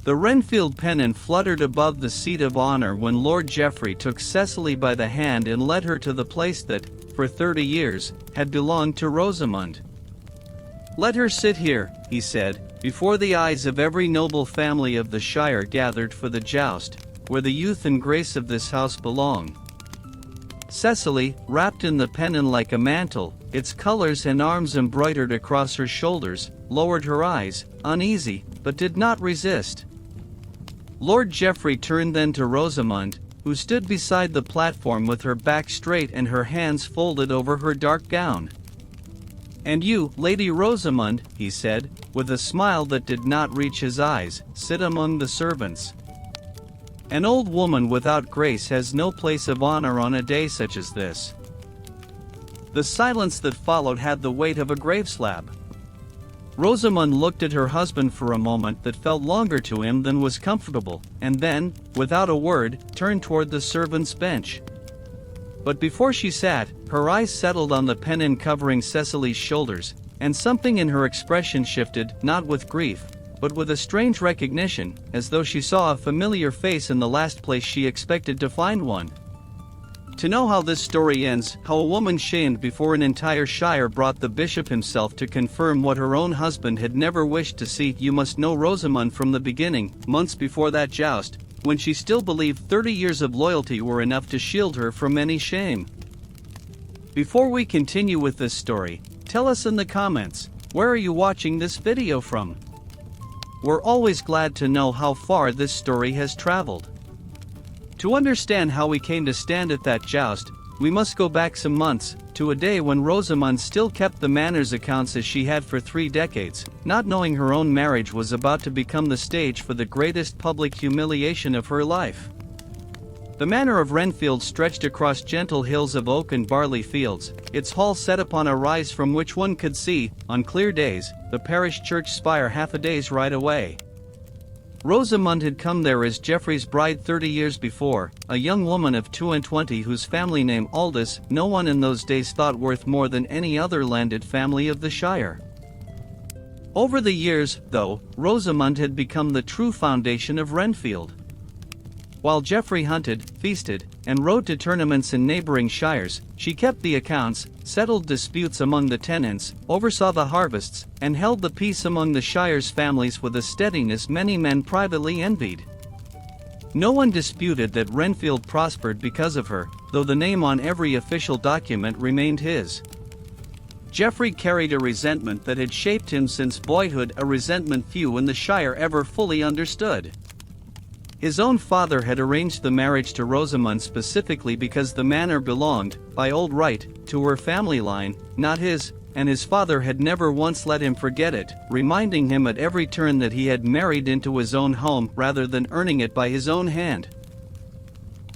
The Renfield pennon fluttered above the seat of honor when Lord Geoffrey took Cecily by the hand and led her to the place that, for 30 years, had belonged to Rosamond. "Let her sit here," he said, "before the eyes of every noble family of the Shire gathered for the joust, where the youth and grace of this house belong." Cecily, wrapped in the pennon like a mantle, its colors and arms embroidered across her shoulders, lowered her eyes, uneasy, but did not resist. Lord Geoffrey turned then to Rosamond, who stood beside the platform with her back straight and her hands folded over her dark gown. "And you, Lady Rosamond," he said, with a smile that did not reach his eyes, "sit among the servants. An old woman without grace has no place of honor on a day such as this." The silence that followed had the weight of a grave slab. Rosamond looked at her husband for a moment that felt longer to him than was comfortable, and then, without a word, turned toward the servants' bench. But before she sat, her eyes settled on the pennon covering Cecily's shoulders, and something in her expression shifted, not with grief, but with a strange recognition, as though she saw a familiar face in the last place she expected to find one. To know how this story ends, how a woman shamed before an entire shire brought the bishop himself to confirm what her own husband had never wished to see, you must know Rosamond from the beginning, months before that joust, when she still believed 30 years of loyalty were enough to shield her from any shame. Before we continue with this story, tell us in the comments, where are you watching this video from? We're always glad to know how far this story has traveled. To understand how we came to stand at that joust, we must go back some months, to a day when Rosamond still kept the manners accounts as she had for 3 decades, not knowing her own marriage was about to become the stage for the greatest public humiliation of her life. The manor of Renfield stretched across gentle hills of oak and barley fields, its hall set upon a rise from which one could see, on clear days, the parish church spire half a day's ride away. Rosamond had come there as Geoffrey's bride 30 years before, a young woman of 22 whose family name Aldous no one in those days thought worth more than any other landed family of the Shire. Over the years, though, Rosamond had become the true foundation of Renfield. While Geoffrey hunted, feasted, and rode to tournaments in neighboring shires, she kept the accounts, settled disputes among the tenants, oversaw the harvests, and held the peace among the shire's families with a steadiness many men privately envied. No one disputed that Renfield prospered because of her, though the name on every official document remained his. Geoffrey carried a resentment that had shaped him since boyhood, a resentment few in the Shire ever fully understood. His own father had arranged the marriage to Rosamond specifically because the manor belonged, by old right, to her family line, not his, and his father had never once let him forget it, reminding him at every turn that he had married into his own home rather than earning it by his own hand.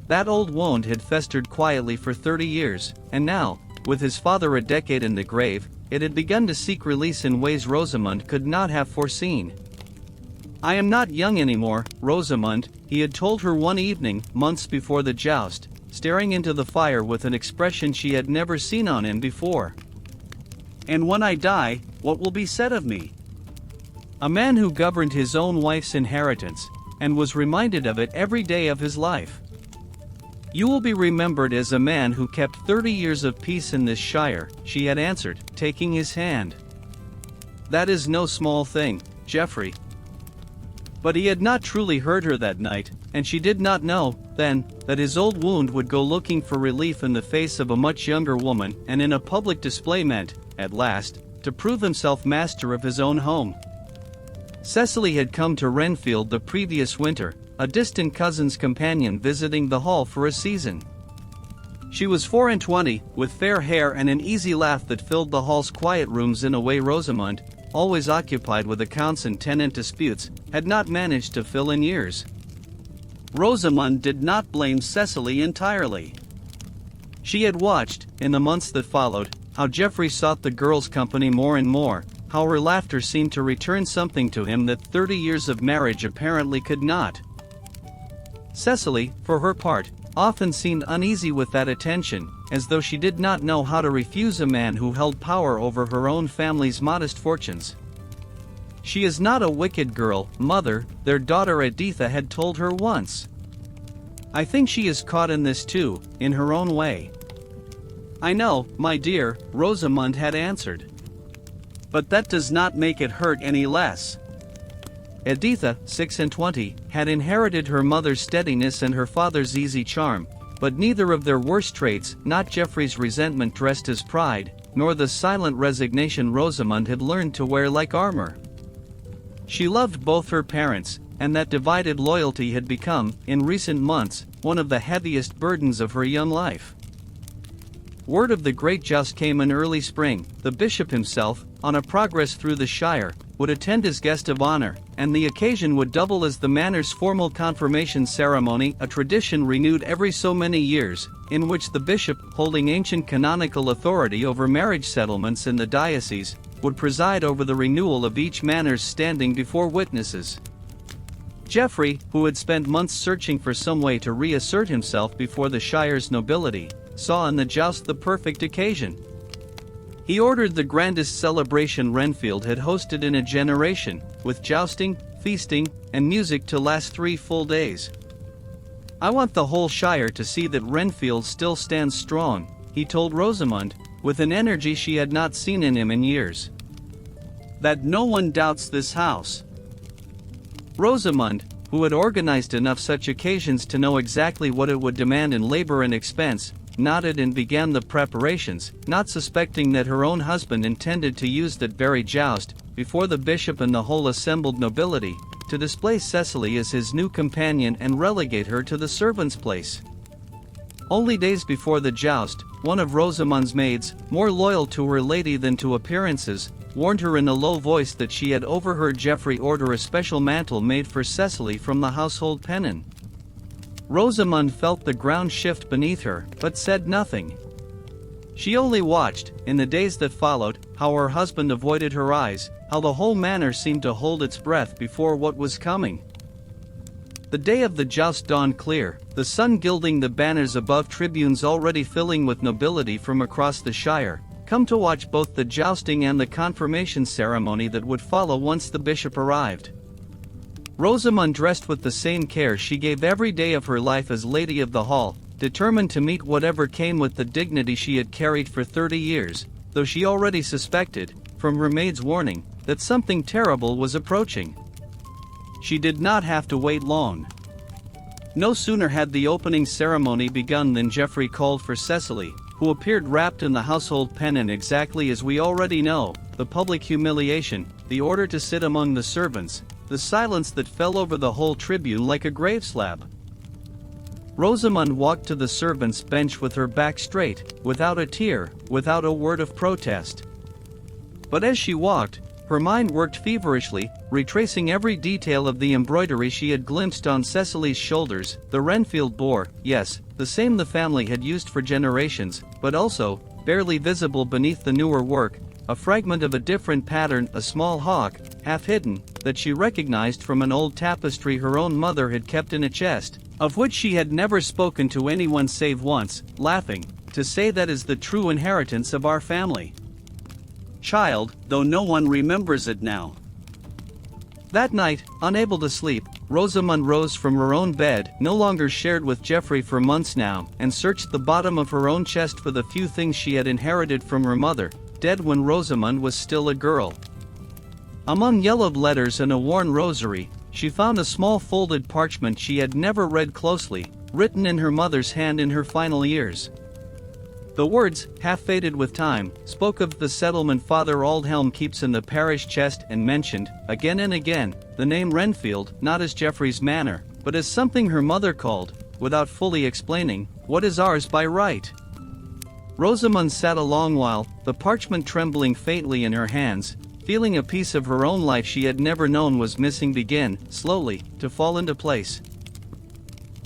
That old wound had festered quietly for 30 years, and now, with his father a decade in the grave, it had begun to seek release in ways Rosamond could not have foreseen. "I am not young anymore, Rosamond," he had told her one evening, months before the joust, staring into the fire with an expression she had never seen on him before. "And when I die, what will be said of me?" A man who governed his own wife's inheritance, and was reminded of it every day of his life. "You will be remembered as a man who kept 30 years of peace in this shire," she had answered, taking his hand. "That is no small thing, Geoffrey." But he had not truly heard her that night, and she did not know, then, that his old wound would go looking for relief in the face of a much younger woman, and in a public display meant, at last, to prove himself master of his own home. Cecily had come to Renfield the previous winter, a distant cousin's companion visiting the hall for a season. She was 24, with fair hair and an easy laugh that filled the hall's quiet rooms in a way Rosamond, always occupied with accounts and tenant disputes, had not managed to fill in years. Rosamond did not blame Cecily entirely. She had watched, in the months that followed, how Geoffrey sought the girl's company more and more, how her laughter seemed to return something to him that 30 years of marriage apparently could not. Cecily, for her part, often seemed uneasy with that attention, as though she did not know how to refuse a man who held power over her own family's modest fortunes. "She is not a wicked girl, mother," their daughter Editha had told her once. "I think she is caught in this too, in her own way." "I know, my dear," Rosamund had answered. "But that does not make it hurt any less." Editha, 26, had inherited her mother's steadiness and her father's easy charm, but neither of their worst traits, not Geoffrey's resentment dressed as pride, nor the silent resignation Rosamund had learned to wear like armor. She loved both her parents, and that divided loyalty had become, in recent months, one of the heaviest burdens of her young life. Word of the great joust came in early spring. The bishop himself, on a progress through the shire, would attend as guest of honor, and the occasion would double as the manor's formal confirmation ceremony, a tradition renewed every so many years, in which the bishop, holding ancient canonical authority over marriage settlements in the diocese, would preside over the renewal of each manor's standing before witnesses. Geoffrey, who had spent months searching for some way to reassert himself before the shire's nobility, saw in the joust the perfect occasion. He ordered the grandest celebration Renfield had hosted in a generation, with jousting, feasting, and music to last 3 full days. "I want the whole shire to see that Renfield still stands strong," he told Rosamund, with an energy she had not seen in him in years. "That no one doubts this house." Rosamund, who had organized enough such occasions to know exactly what it would demand in labor and expense, nodded and began the preparations, not suspecting that her own husband intended to use that very joust, before the bishop and the whole assembled nobility, to display Cecily as his new companion and relegate her to the servant's place. Only days before the joust, one of Rosamund's maids, more loyal to her lady than to appearances, warned her in a low voice that she had overheard Geoffrey order a special mantle made for Cecily from the household pennon. Rosamund felt the ground shift beneath her, but said nothing. She only watched, in the days that followed, how her husband avoided her eyes, how the whole manor seemed to hold its breath before what was coming. The day of the joust dawned clear, the sun gilding the banners above, tribunes already filling with nobility from across the shire, come to watch both the jousting and the confirmation ceremony that would follow once the bishop arrived. Rosamund dressed with the same care she gave every day of her life as Lady of the Hall, determined to meet whatever came with the dignity she had carried for 30 years, though she already suspected, from her maid's warning, that something terrible was approaching. She did not have to wait long. No sooner had the opening ceremony begun than Geoffrey called for Cecily, who appeared wrapped in the household pennon exactly as we already know, the public humiliation, the order to sit among the servants, the silence that fell over the whole tribune like a grave slab. Rosamund walked to the servants' bench with her back straight, without a tear, without a word of protest. But as she walked, her mind worked feverishly, retracing every detail of the embroidery she had glimpsed on Cecily's shoulders. The Renfield boar, yes, the same the family had used for generations, but also, barely visible beneath the newer work, a fragment of a different pattern, a small hawk, half hidden, that she recognized from an old tapestry her own mother had kept in a chest, of which she had never spoken to anyone save once, laughing, to say that is the true inheritance of our family. Child, though no one remembers it now. That night, unable to sleep, Rosamund rose from her own bed, no longer shared with Geoffrey for months now, and searched the bottom of her own chest for the few things she had inherited from her mother, dead when Rosamund was still a girl. Among yellowed letters and a worn rosary, she found a small folded parchment she had never read closely, written in her mother's hand in her final years. The words, half faded with time, spoke of the settlement Father Aldhelm keeps in the parish chest and mentioned, again and again, the name Renfield, not as Geoffrey's manor, but as something her mother called, without fully explaining, what is ours by right. Rosamund sat a long while, the parchment trembling faintly in her hands, feeling a piece of her own life she had never known was missing begin, slowly, to fall into place.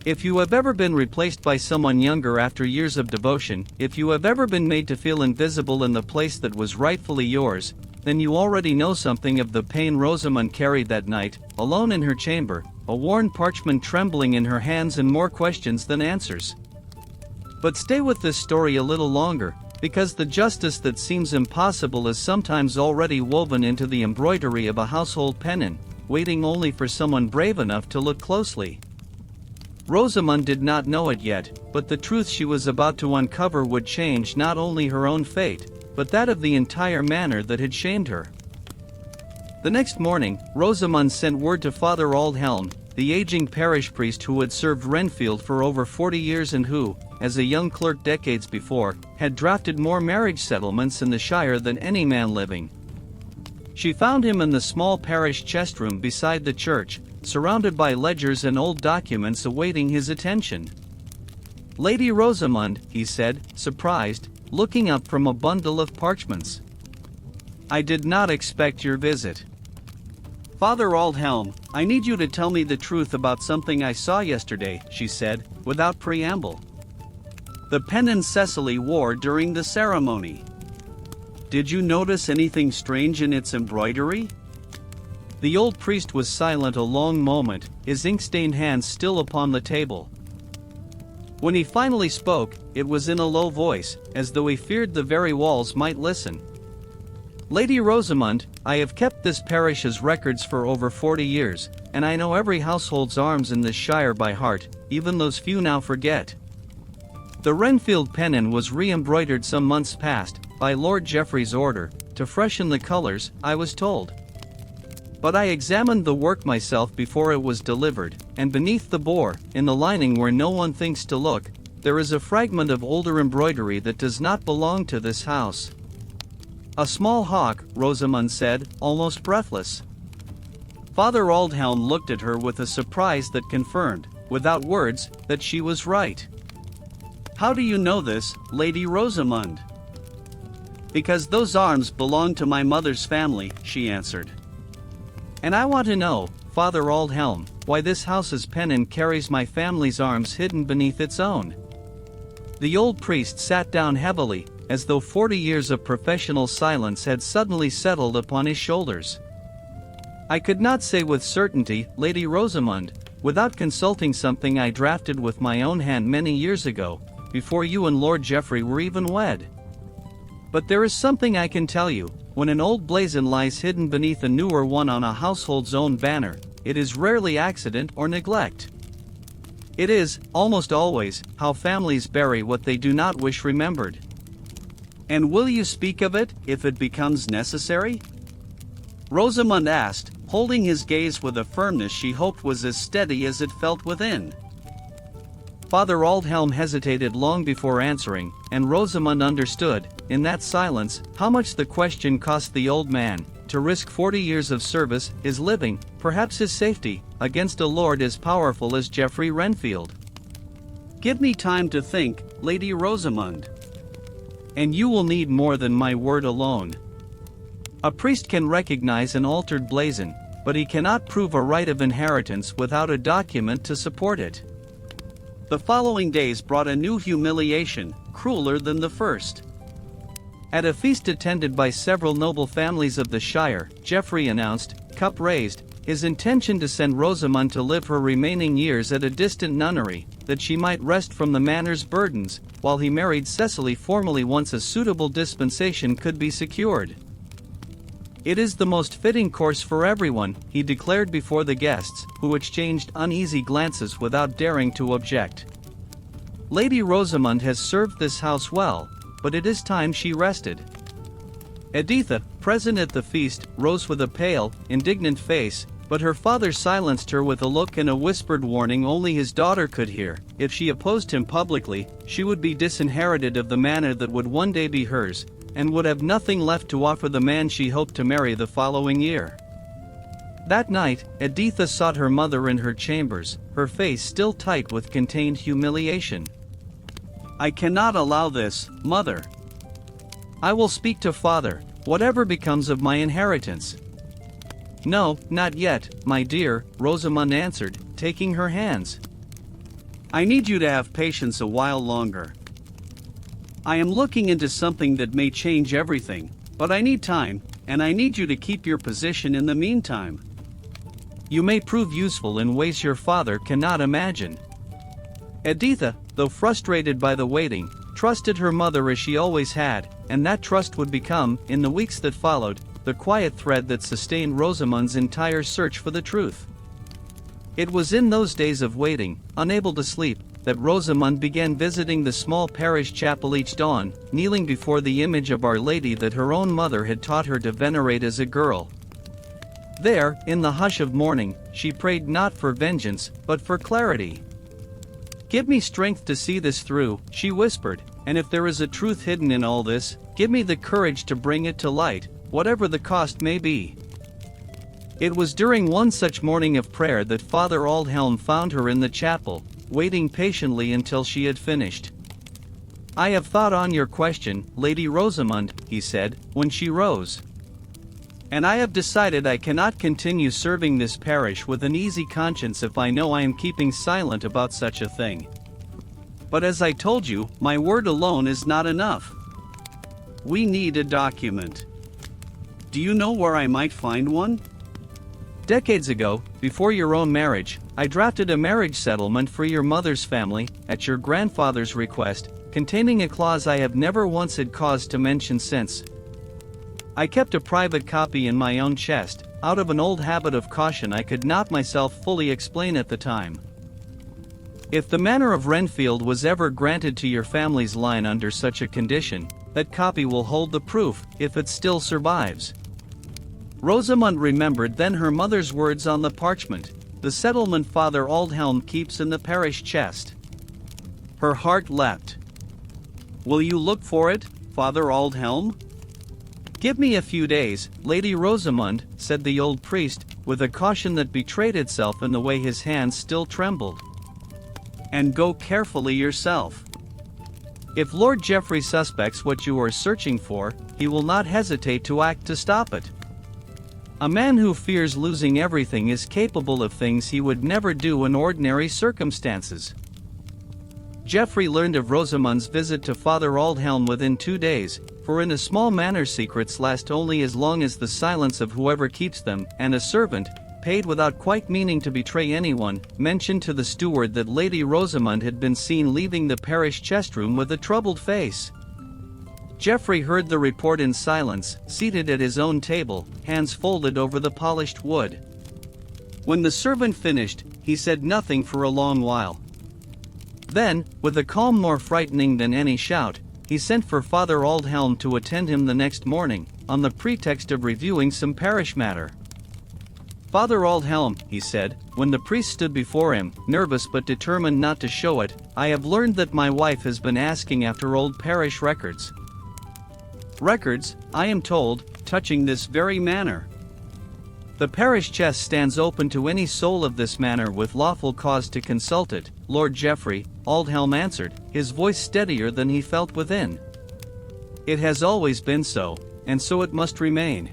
If you have ever been replaced by someone younger after years of devotion, if you have ever been made to feel invisible in the place that was rightfully yours, then you already know something of the pain Rosamund carried that night, alone in her chamber, a worn parchment trembling in her hands and more questions than answers. But stay with this story a little longer, Because the justice that seems impossible is sometimes already woven into the embroidery of a household pennon, waiting only for someone brave enough to look closely. Rosamund did not know it yet, but the truth she was about to uncover would change not only her own fate, but that of the entire manor that had shamed her. The next morning, Rosamund sent word to Father Aldhelm, the aging parish priest who had served Renfield for over 40 years and who, as a young clerk decades before, had drafted more marriage settlements in the shire than any man living. She found him in the small parish chest room beside the church, surrounded by ledgers and old documents awaiting his attention. "Lady Rosamund," he said, surprised, looking up from a bundle of parchments. "I did not expect your visit." "Father Aldhelm, I need you to tell me the truth about something I saw yesterday," she said, without preamble. "The pennon Cecily wore during the ceremony. Did you notice anything strange in its embroidery?" The old priest was silent a long moment, his ink-stained hands still upon the table. When he finally spoke, it was in a low voice, as though he feared the very walls might listen. "Lady Rosamund, I have kept this parish's records for over 40 years, and I know every household's arms in this shire by heart, even those few now forget. The Renfield pennon was re-embroidered some months past, by Lord Geoffrey's order, to freshen the colors, I was told. But I examined the work myself before it was delivered, and beneath the bore, in the lining where no one thinks to look, there is a fragment of older embroidery that does not belong to this house." "A small hawk," Rosamund said, almost breathless. Father Aldhelm looked at her with a surprise that confirmed, without words, that she was right. "How do you know this, Lady Rosamund?" "Because those arms belong to my mother's family," she answered. "And I want to know, Father Aldhelm, why this house's pennon carries my family's arms hidden beneath its own." The old priest sat down heavily, as though 40 years of professional silence had suddenly settled upon his shoulders. "I could not say with certainty, Lady Rosamund, without consulting something I drafted with my own hand many years ago, before you and Lord Geoffrey were even wed. But there is something I can tell you. When an old blazon lies hidden beneath a newer one on a household's own banner, it is rarely accident or neglect. It is, almost always, how families bury what they do not wish remembered." "And will you speak of it, if it becomes necessary?" Rosamund asked, holding his gaze with a firmness she hoped was as steady as it felt within. Father Aldhelm hesitated long before answering, and Rosamund understood, in that silence, how much the question cost the old man, to risk 40 years of service, his living, perhaps his safety, against a lord as powerful as Geoffrey Renfield. "Give me time to think, Lady Rosamund. And you will need more than my word alone. A priest can recognize an altered blazon, but he cannot prove a right of inheritance without a document to support it." The following days brought a new humiliation, crueler than the first. At a feast attended by several noble families of the shire, Geoffrey announced, cup raised, his intention to send Rosamund to live her remaining years at a distant nunnery, that she might rest from the manor's burdens, while he married Cecily formally once a suitable dispensation could be secured. "It is the most fitting course for everyone," he declared before the guests, who exchanged uneasy glances without daring to object. "Lady Rosamund has served this house well, but it is time she rested." Editha, present at the feast, rose with a pale, indignant face, but her father silenced her with a look and a whispered warning only his daughter could hear. If she opposed him publicly, she would be disinherited of the manor that would one day be hers, and would have nothing left to offer the man she hoped to marry the following year. That night, Editha sought her mother in her chambers, her face still tight with contained humiliation. "I cannot allow this, mother. I will speak to father, whatever becomes of my inheritance." "No, not yet, my dear," Rosamund answered, taking her hands. "I need you to have patience a while longer. I am looking into something that may change everything, but I need time, and I need you to keep your position in the meantime. You may prove useful in ways your father cannot imagine." Editha, though frustrated by the waiting, trusted her mother as she always had, and that trust would become, in the weeks that followed, the quiet thread that sustained Rosamund's entire search for the truth. It was in those days of waiting, unable to sleep, that Rosamund began visiting the small parish chapel each dawn, kneeling before the image of Our Lady that her own mother had taught her to venerate as a girl. There, in the hush of morning, she prayed not for vengeance, but for clarity. "Give me strength to see this through," she whispered, "and if there is a truth hidden in all this, give me the courage to bring it to light, whatever the cost may be." It was during one such morning of prayer that Father Aldhelm found her in the chapel, waiting patiently until she had finished. "I have thought on your question, Lady Rosamund," he said, when she rose. "And I have decided I cannot continue serving this parish with an easy conscience if I know I am keeping silent about such a thing. But as I told you, my word alone is not enough. We need a document. Do you know where I might find one? Decades ago, before your own marriage, I drafted a marriage settlement for your mother's family, at your grandfather's request, containing a clause I have never once had cause to mention since. I kept a private copy in my own chest, out of an old habit of caution I could not myself fully explain at the time. If the manor of Renfield was ever granted to your family's line under such a condition, that copy will hold the proof, if it still survives." Rosamund remembered then her mother's words on the parchment, "The settlement Father Aldhelm keeps in the parish chest." Her heart leapt. "Will you look for it, Father Aldhelm?" "Give me a few days, Lady Rosamund," said the old priest, with a caution that betrayed itself in the way his hands still trembled. "And go carefully yourself. If Lord Geoffrey suspects what you are searching for, he will not hesitate to act to stop it. A man who fears losing everything is capable of things he would never do in ordinary circumstances." Geoffrey learned of Rosamund's visit to Father Aldhelm within 2 days, for in a small manor secrets last only as long as the silence of whoever keeps them, and a servant, paid without quite meaning to betray anyone, mentioned to the steward that Lady Rosamund had been seen leaving the parish chestroom with a troubled face. Geoffrey heard the report in silence, seated at his own table, hands folded over the polished wood. When the servant finished, he said nothing for a long while. Then, with a calm more frightening than any shout, he sent for Father Aldhelm to attend him the next morning, on the pretext of reviewing some parish matter. "Father Aldhelm," he said, when the priest stood before him, nervous but determined not to show it, "I have learned that my wife has been asking after old parish records. Records, I am told, touching this very manor. The parish chest stands open to any soul of this manor with lawful cause to consult it, Lord Geoffrey," Aldhelm answered, his voice steadier than he felt within. "It has always been so, and so it must remain.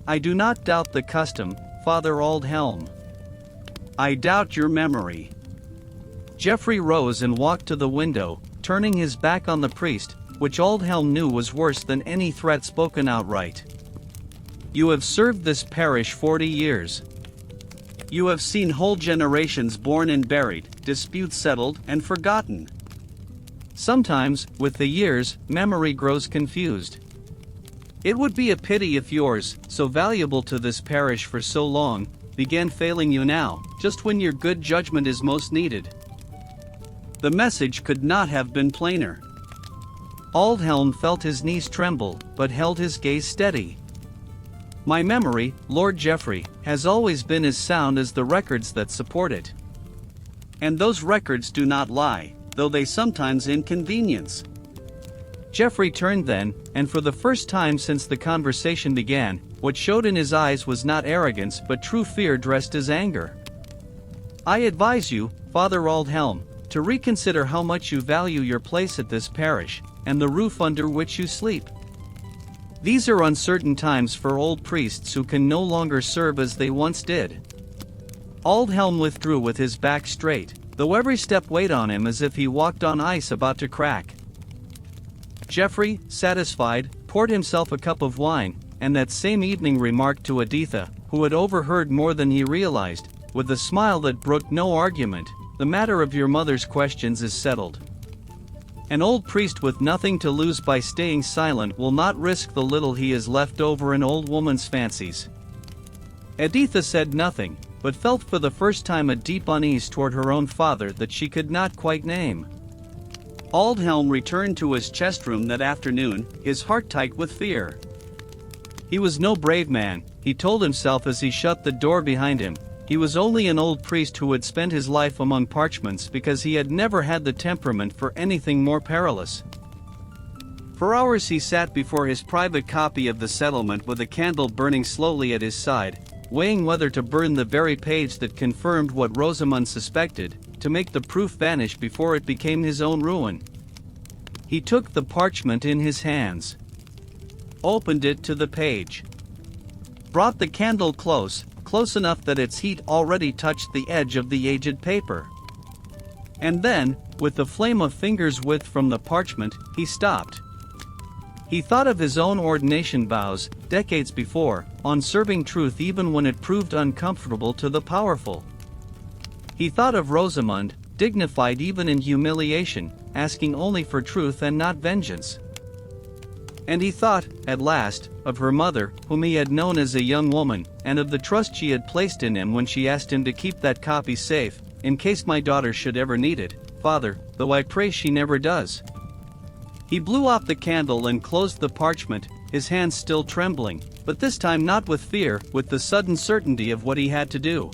I do not doubt the custom, Father Aldhelm. I doubt your memory." Geoffrey rose and walked to the window, turning his back on the priest, which Aldhelm knew was worse than any threat spoken outright. "You have served this parish 40 years. You have seen whole generations born and buried, disputes settled and forgotten. Sometimes, with the years, memory grows confused. It would be a pity if yours, so valuable to this parish for so long, began failing you now, just when your good judgment is most needed." The message could not have been plainer. Aldhelm felt his knees tremble, but held his gaze steady. "My memory, Lord Geoffrey, has always been as sound as the records that support it. And those records do not lie, though they sometimes inconvenience." Geoffrey turned then, and for the first time since the conversation began, what showed in his eyes was not arrogance but true fear dressed as anger. "I advise you, Father Aldhelm, to reconsider how much you value your place at this parish, and the roof under which you sleep. These are uncertain times for old priests who can no longer serve as they once did." Aldhelm withdrew with his back straight, though every step weighed on him as if he walked on ice about to crack. Geoffrey, satisfied, poured himself a cup of wine, and that same evening remarked to Editha, who had overheard more than he realized, with a smile that brooked no argument, "The matter of your mother's questions is settled. An old priest with nothing to lose by staying silent will not risk the little he is left over an old woman's fancies. Editha said nothing, but felt for the first time a deep unease toward her own father that she could not quite name. Aldhelm returned to his chest room that afternoon, his heart tight with fear. He was no brave man, he told himself as he shut the door behind him. He was only an old priest who had spent his life among parchments because he had never had the temperament for anything more perilous. For hours he sat before his private copy of the settlement with a candle burning slowly at his side, weighing whether to burn the very page that confirmed what Rosamund suspected, to make the proof vanish before it became his own ruin. He took the parchment in his hands, opened it to the page, brought the candle close enough that its heat already touched the edge of the aged paper. And then, with the flame a finger's width from the parchment, he stopped. He thought of his own ordination vows, decades before, on serving truth even when it proved uncomfortable to the powerful. He thought of Rosamund, dignified even in humiliation, asking only for truth and not vengeance. And he thought, at last, of her mother, whom he had known as a young woman, and of the trust she had placed in him when she asked him to keep that copy safe, in case my daughter should ever need it, Father, though I pray she never does. He blew out the candle and closed the parchment, his hands still trembling, but this time not with fear, with the sudden certainty of what he had to do.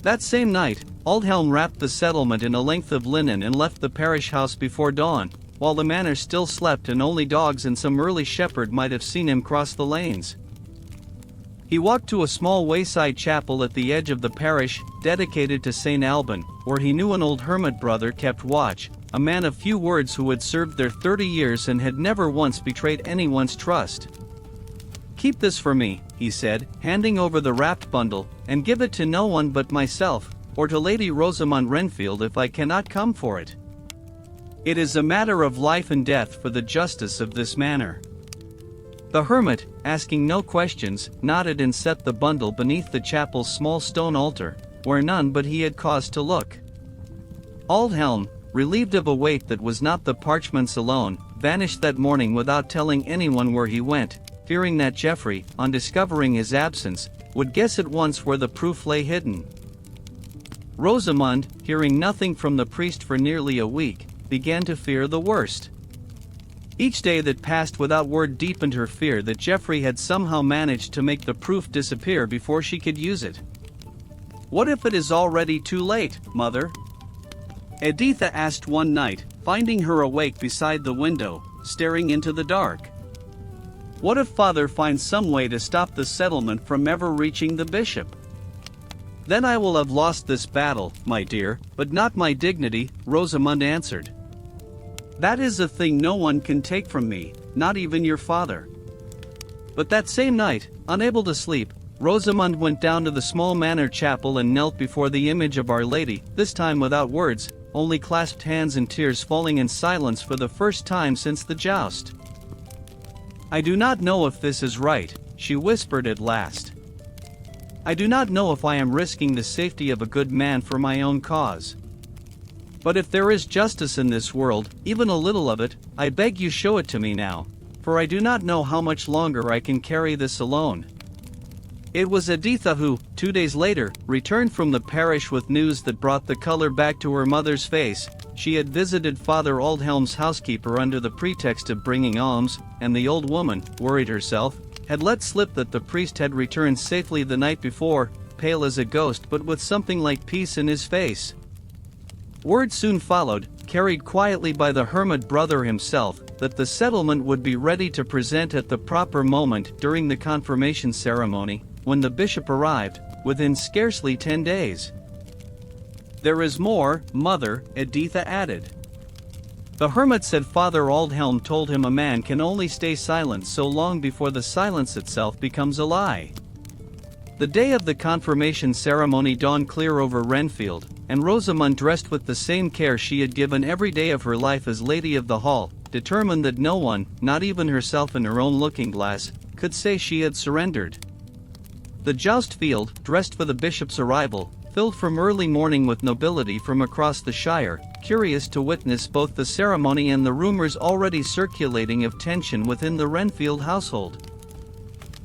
That same night, Aldhelm wrapped the settlement in a length of linen and left the parish house before dawn, while the manor still slept and only dogs and some early shepherd might have seen him cross the lanes. He walked to a small wayside chapel at the edge of the parish, dedicated to St. Alban, where he knew an old hermit brother kept watch, a man of few words who had served there 30 years and had never once betrayed anyone's trust. "Keep this for me," he said, handing over the wrapped bundle, "and give it to no one but myself, or to Lady Rosamund Renfield if I cannot come for it. It is a matter of life and death for the justice of this manor." The hermit, asking no questions, nodded and set the bundle beneath the chapel's small stone altar, where none but he had cause to look. Aldhelm, relieved of a weight that was not the parchments alone, vanished that morning without telling anyone where he went, fearing that Geoffrey, on discovering his absence, would guess at once where the proof lay hidden. Rosamund, hearing nothing from the priest for nearly a week, began to fear the worst. Each day that passed without word deepened her fear that Geoffrey had somehow managed to make the proof disappear before she could use it. "What if it is already too late, Mother?" Editha asked one night, finding her awake beside the window, staring into the dark. "What if Father finds some way to stop the settlement from ever reaching the bishop?" "Then I will have lost this battle, my dear, but not my dignity," Rosamund answered. "That is a thing no one can take from me, not even your father." But that same night, unable to sleep, Rosamund went down to the small manor chapel and knelt before the image of Our Lady, this time without words, only clasped hands and tears falling in silence for the first time since the joust. "I do not know if this is right," she whispered at last. "I do not know if I am risking the safety of a good man for my own cause. But if there is justice in this world, even a little of it, I beg you show it to me now, for I do not know how much longer I can carry this alone." It was Editha who, 2 days later, returned from the parish with news that brought the color back to her mother's face. She had visited Father Aldhelm's housekeeper under the pretext of bringing alms, and the old woman, worried herself, had let slip that the priest had returned safely the night before, pale as a ghost but with something like peace in his face. Word soon followed, carried quietly by the hermit brother himself, that the settlement would be ready to present at the proper moment during the confirmation ceremony, when the bishop arrived, within scarcely 10 days. "There is more, Mother," Editha added. The hermit said Father Aldhelm told him a man can only stay silent so long before the silence itself becomes a lie. The day of the confirmation ceremony dawned clear over Renfield, and Rosamund, dressed with the same care she had given every day of her life as Lady of the Hall, determined that no one, not even herself in her own looking-glass, could say she had surrendered. The joust field, dressed for the bishop's arrival, filled from early morning with nobility from across the shire, curious to witness both the ceremony and the rumors already circulating of tension within the Renfield household.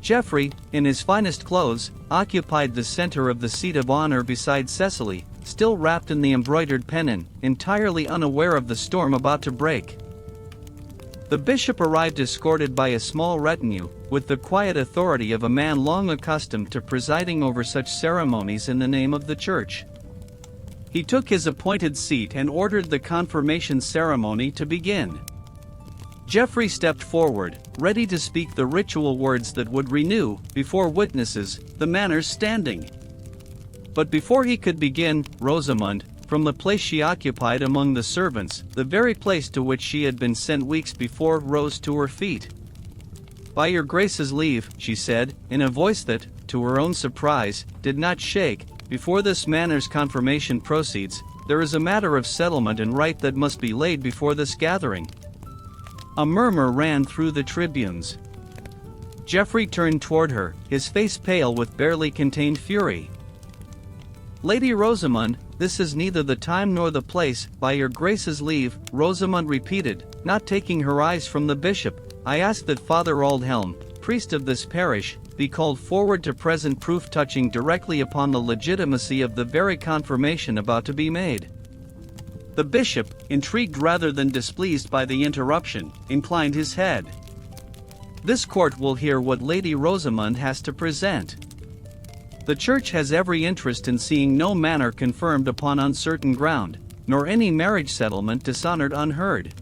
Geoffrey, in his finest clothes, occupied the center of the seat of honor beside Cecily, still wrapped in the embroidered pennon, entirely unaware of the storm about to break. The bishop arrived escorted by a small retinue, with the quiet authority of a man long accustomed to presiding over such ceremonies in the name of the church. He took his appointed seat and ordered the confirmation ceremony to begin. Geoffrey stepped forward, ready to speak the ritual words that would renew, before witnesses, the manners standing. But before he could begin, Rosamond, from the place she occupied among the servants, the very place to which she had been sent weeks before, rose to her feet. "By your grace's leave," she said, in a voice that, to her own surprise, did not shake, "before this manor's confirmation proceeds, there is a matter of settlement and right that must be laid before this gathering." A murmur ran through the tribunes. Geoffrey turned toward her, his face pale with barely contained fury. "Lady Rosamond, this is neither the time nor the place, by your grace's leave," Rosamond repeated, not taking her eyes from the bishop. "I ask that Father Aldhelm, priest of this parish, be called forward to present proof touching directly upon the legitimacy of the very confirmation about to be made." The bishop, intrigued rather than displeased by the interruption, inclined his head. "This court will hear what Lady Rosamond has to present. The church has every interest in seeing no manor confirmed upon uncertain ground, nor any marriage settlement dishonored unheard."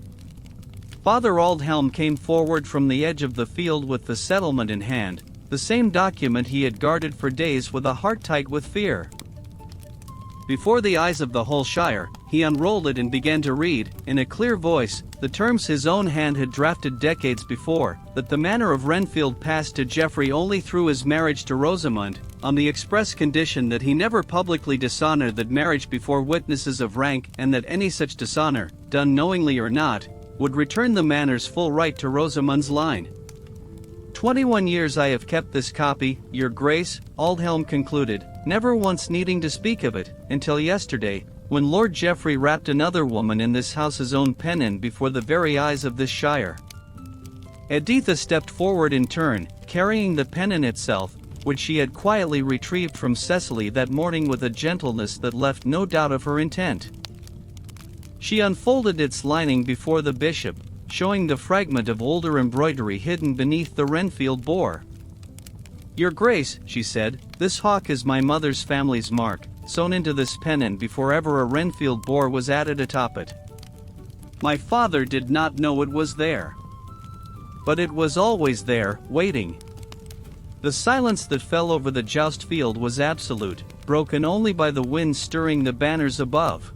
Father Aldhelm came forward from the edge of the field with the settlement in hand, the same document he had guarded for days with a heart tight with fear. Before the eyes of the whole shire, he unrolled it and began to read, in a clear voice, the terms his own hand had drafted decades before, that the manor of Renfield passed to Geoffrey only through his marriage to Rosamond, on the express condition that he never publicly dishonor that marriage before witnesses of rank, and that any such dishonor, done knowingly or not, would return the manor's full right to Rosamond's line. 21 years I have kept this copy, your grace," Aldhelm concluded, never once needing to speak of it, until yesterday, when Lord Geoffrey wrapped another woman in this house's own pennon before the very eyes of this shire. Editha stepped forward in turn, carrying the pennon itself, which she had quietly retrieved from Cecily that morning with a gentleness that left no doubt of her intent. She unfolded its lining before the bishop, showing the fragment of older embroidery hidden beneath the Renfield boar. "Your grace," she said, "this hawk is my mother's family's mark, sewn into this pennon before ever a Renfield boar was added atop it. My father did not know it was there. But it was always there, waiting." The silence that fell over the joust field was absolute, broken only by the wind stirring the banners above.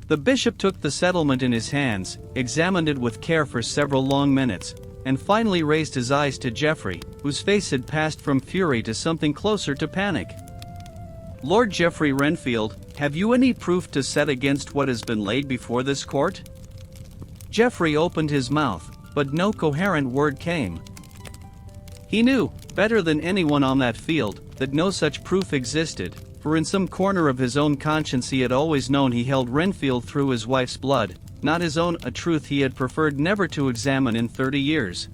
The bishop took the settlement in his hands, examined it with care for several long minutes, and finally raised his eyes to Geoffrey, whose face had passed from fury to something closer to panic. "Lord Geoffrey Renfield, have you any proof to set against what has been laid before this court?" Geoffrey opened his mouth, but no coherent word came. He knew, better than anyone on that field, that no such proof existed, for in some corner of his own conscience he had always known he held Renfield through his wife's blood, not his own, a truth he had preferred never to examine in 30 years.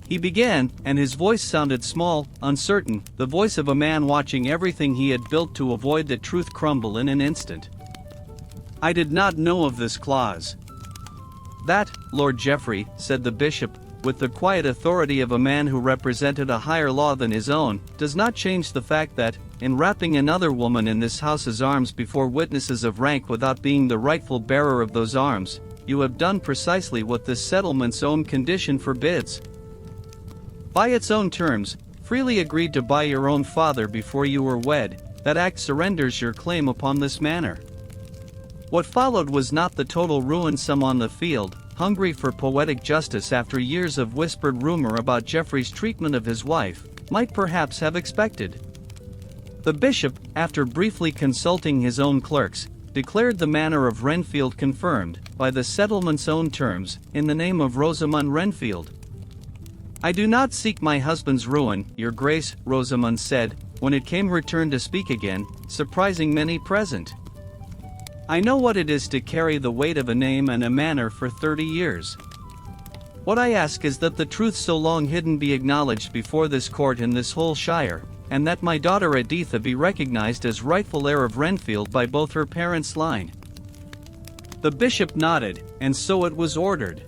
He began, and his voice sounded small, uncertain, the voice of a man watching everything he had built to avoid the truth crumble in an instant. "I did not know of this clause." "That, Lord Geoffrey," said the bishop, with the quiet authority of a man who represented a higher law than his own, "does not change the fact that, in wrapping another woman in this house's arms before witnesses of rank without being the rightful bearer of those arms, you have done precisely what this settlement's own condition forbids. By its own terms, freely agreed to by your own father before you were wed, that act surrenders your claim upon this manor." What followed was not the total ruin some on the field, hungry for poetic justice after years of whispered rumor about Geoffrey's treatment of his wife, might perhaps have expected. The bishop, after briefly consulting his own clerks, declared the manor of Renfield confirmed, by the settlement's own terms, in the name of Rosamond Renfield. "I do not seek my husband's ruin, your grace," Rosamond said, when it came her turn to speak again, surprising many present. "I know what it is to carry the weight of a name and a manor for 30 years. What I ask is that the truth so long hidden be acknowledged before this court in this whole shire, and that my daughter Editha be recognized as rightful heir of Renfield by both her parents' line." The bishop nodded, and so it was ordered.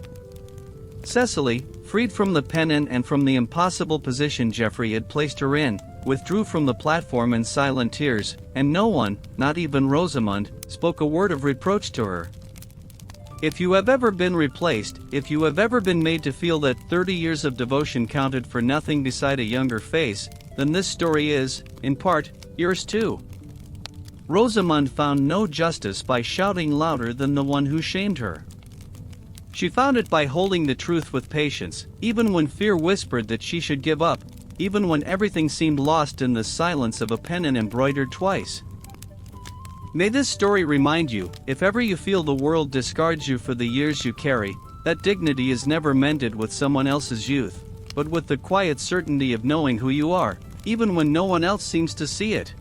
Cecily, freed from the pennon and from the impossible position Geoffrey had placed her in, withdrew from the platform in silent tears, and no one, not even Rosamond, spoke a word of reproach to her. If you have ever been replaced, if you have ever been made to feel that 30 years of devotion counted for nothing beside a younger face, then this story is, in part, yours too. Rosamond found no justice by shouting louder than the one who shamed her. She found it by holding the truth with patience, even when fear whispered that she should give up, even when everything seemed lost in the silence of a pennon embroidered twice. May this story remind you, if ever you feel the world discards you for the years you carry, that dignity is never mended with someone else's youth, but with the quiet certainty of knowing who you are, even when no one else seems to see it.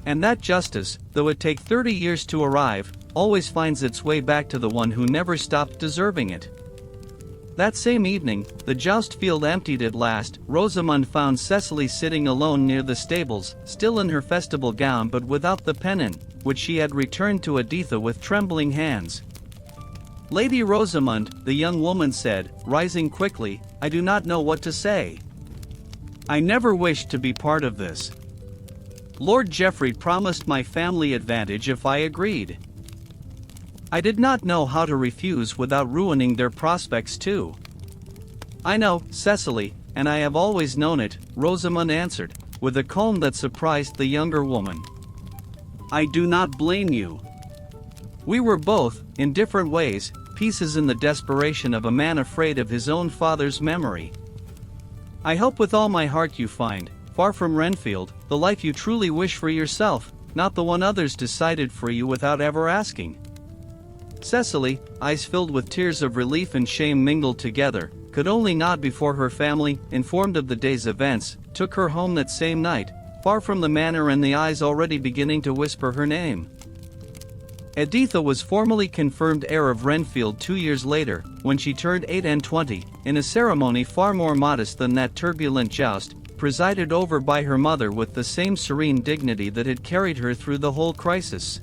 And that justice, though it take 30 years to arrive, always finds its way back to the one who never stopped deserving it. That same evening, the joust field emptied at last. Rosamond found Cecily sitting alone near the stables, still in her festival gown but without the pennon, which she had returned to Editha with trembling hands. "Lady Rosamond," the young woman said, rising quickly, "I do not know what to say. I never wished to be part of this. Lord Geoffrey promised my family advantage if I agreed. I did not know how to refuse without ruining their prospects too." "I know, Cecily, and I have always known it," Rosamond answered, with a calm that surprised the younger woman. "I do not blame you. We were both, in different ways, pieces in the desperation of a man afraid of his own father's memory. I hope with all my heart you find, far from Renfield, the life you truly wish for yourself, not the one others decided for you without ever asking." Cecily, eyes filled with tears of relief and shame mingled together, could only nod before her family, informed of the day's events, took her home that same night, far from the manor and the eyes already beginning to whisper her name. Editha was formally confirmed heir of Renfield 2 years later, when she turned 8 and 20, in a ceremony far more modest than that turbulent joust, presided over by her mother with the same serene dignity that had carried her through the whole crisis.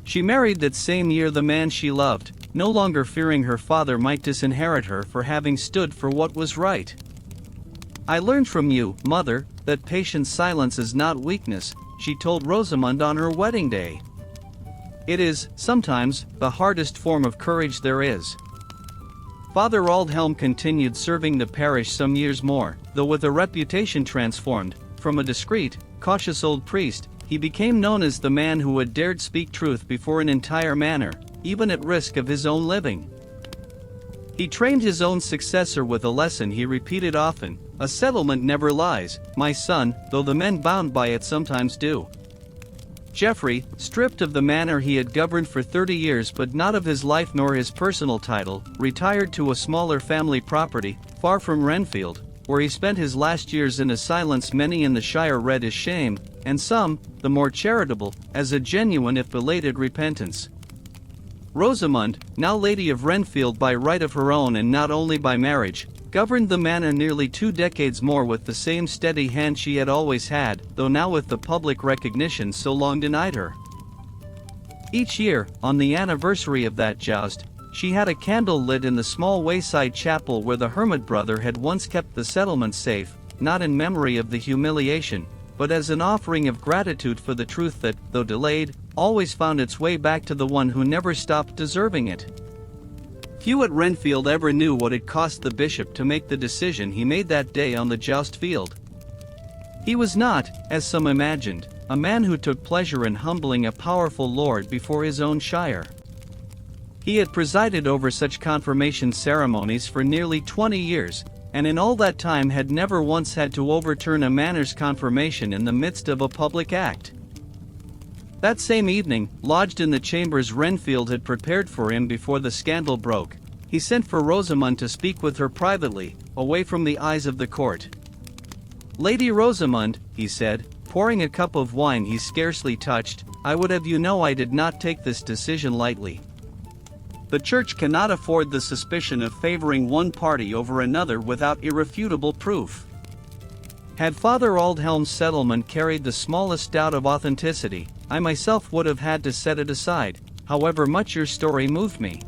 She married that same year the man she loved, no longer fearing her father might disinherit her for having stood for what was right. "I learned from you, mother, that patient silence is not weakness," she told Rosamond on her wedding day. "It is, sometimes, the hardest form of courage there is." Father Aldhelm continued serving the parish some years more, though with a reputation transformed. From a discreet, cautious old priest, he became known as the man who had dared speak truth before an entire manor, even at risk of his own living. He trained his own successor with a lesson he repeated often: "A settlement never lies, my son, though the men bound by it sometimes do." Geoffrey, stripped of the manor he had governed for 30 years but not of his life nor his personal title, retired to a smaller family property, far from Renfield, where he spent his last years in a silence many in the shire read as shame, and some, the more charitable, as a genuine if belated repentance. Rosamond, now Lady of Renfield by right of her own and not only by marriage, governed the manor nearly 2 decades more with the same steady hand she had always had, though now with the public recognition so long denied her. Each year, on the anniversary of that joust, she had a candle lit in the small wayside chapel where the hermit brother had once kept the settlement safe, not in memory of the humiliation, but as an offering of gratitude for the truth that, though delayed, always found its way back to the one who never stopped deserving it. Few at Renfield ever knew what it cost the bishop to make the decision he made that day on the joust field. He was not, as some imagined, a man who took pleasure in humbling a powerful lord before his own shire. He had presided over such confirmation ceremonies for nearly 20 years, and in all that time had never once had to overturn a manor's confirmation in the midst of a public act. That same evening, lodged in the chambers Renfield had prepared for him before the scandal broke, he sent for Rosamond to speak with her privately, away from the eyes of the court. "Lady Rosamond," he said, pouring a cup of wine he scarcely touched, "I would have you know I did not take this decision lightly. The Church cannot afford the suspicion of favoring one party over another without irrefutable proof. Had Father Aldhelm's settlement carried the smallest doubt of authenticity, I myself would have had to set it aside, however much your story moved me."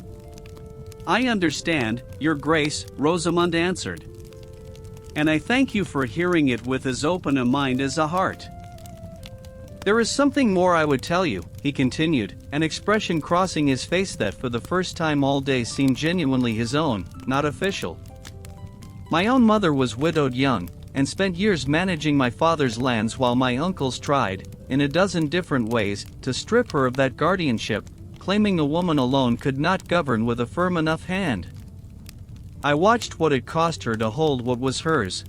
"I understand, Your Grace," Rosamond answered. "And I thank you for hearing it with as open a mind as a heart. There is something more I would tell you," he continued, an expression crossing his face that for the first time all day seemed genuinely his own, not official. "My own mother was widowed young, and spent years managing my father's lands while my uncles tried, in a dozen different ways, to strip her of that guardianship, claiming a woman alone could not govern with a firm enough hand. I watched what it cost her to hold what was hers.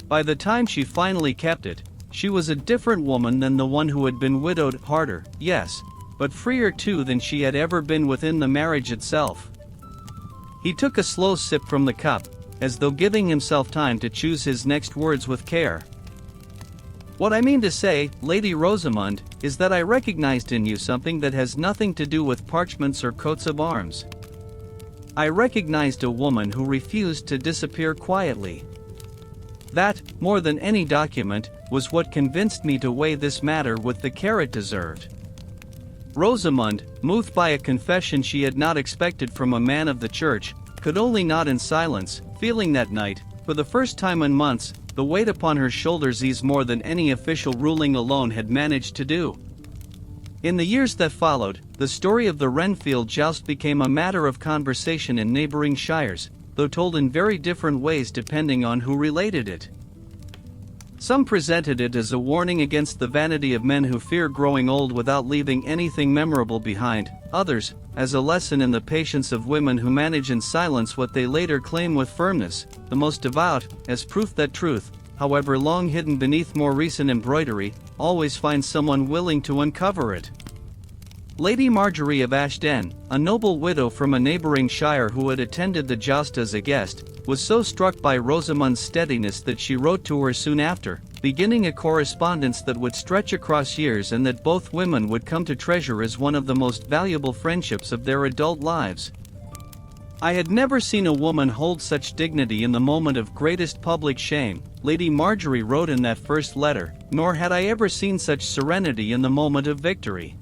By the time she finally kept it, she was a different woman than the one who had been widowed, harder, yes, but freer too than she had ever been within the marriage itself." He took a slow sip from the cup, as though giving himself time to choose his next words with care. "What I mean to say, Lady Rosamond, is that I recognized in you something that has nothing to do with parchments or coats of arms. I recognized a woman who refused to disappear quietly. That, more than any document, was what convinced me to weigh this matter with the care it deserved." Rosamond, moved by a confession she had not expected from a man of the Church, could only nod in silence, feeling that night, for the first time in months, the weight upon her shoulders eased more than any official ruling alone had managed to do. In the years that followed, the story of the Renfield joust became a matter of conversation in neighboring shires, though told in very different ways depending on who related it. Some presented it as a warning against the vanity of men who fear growing old without leaving anything memorable behind, others, as a lesson in the patience of women who manage in silence what they later claim with firmness, the most devout, as proof that truth, however long hidden beneath more recent embroidery, always finds someone willing to uncover it. Lady Marjorie of Ashden, a noble widow from a neighboring shire who had attended the joust as a guest, was so struck by Rosamond's steadiness that she wrote to her soon after, beginning a correspondence that would stretch across years and that both women would come to treasure as one of the most valuable friendships of their adult lives. "I had never seen a woman hold such dignity in the moment of greatest public shame," Lady Marjorie wrote in that first letter, "nor had I ever seen such serenity in the moment of victory.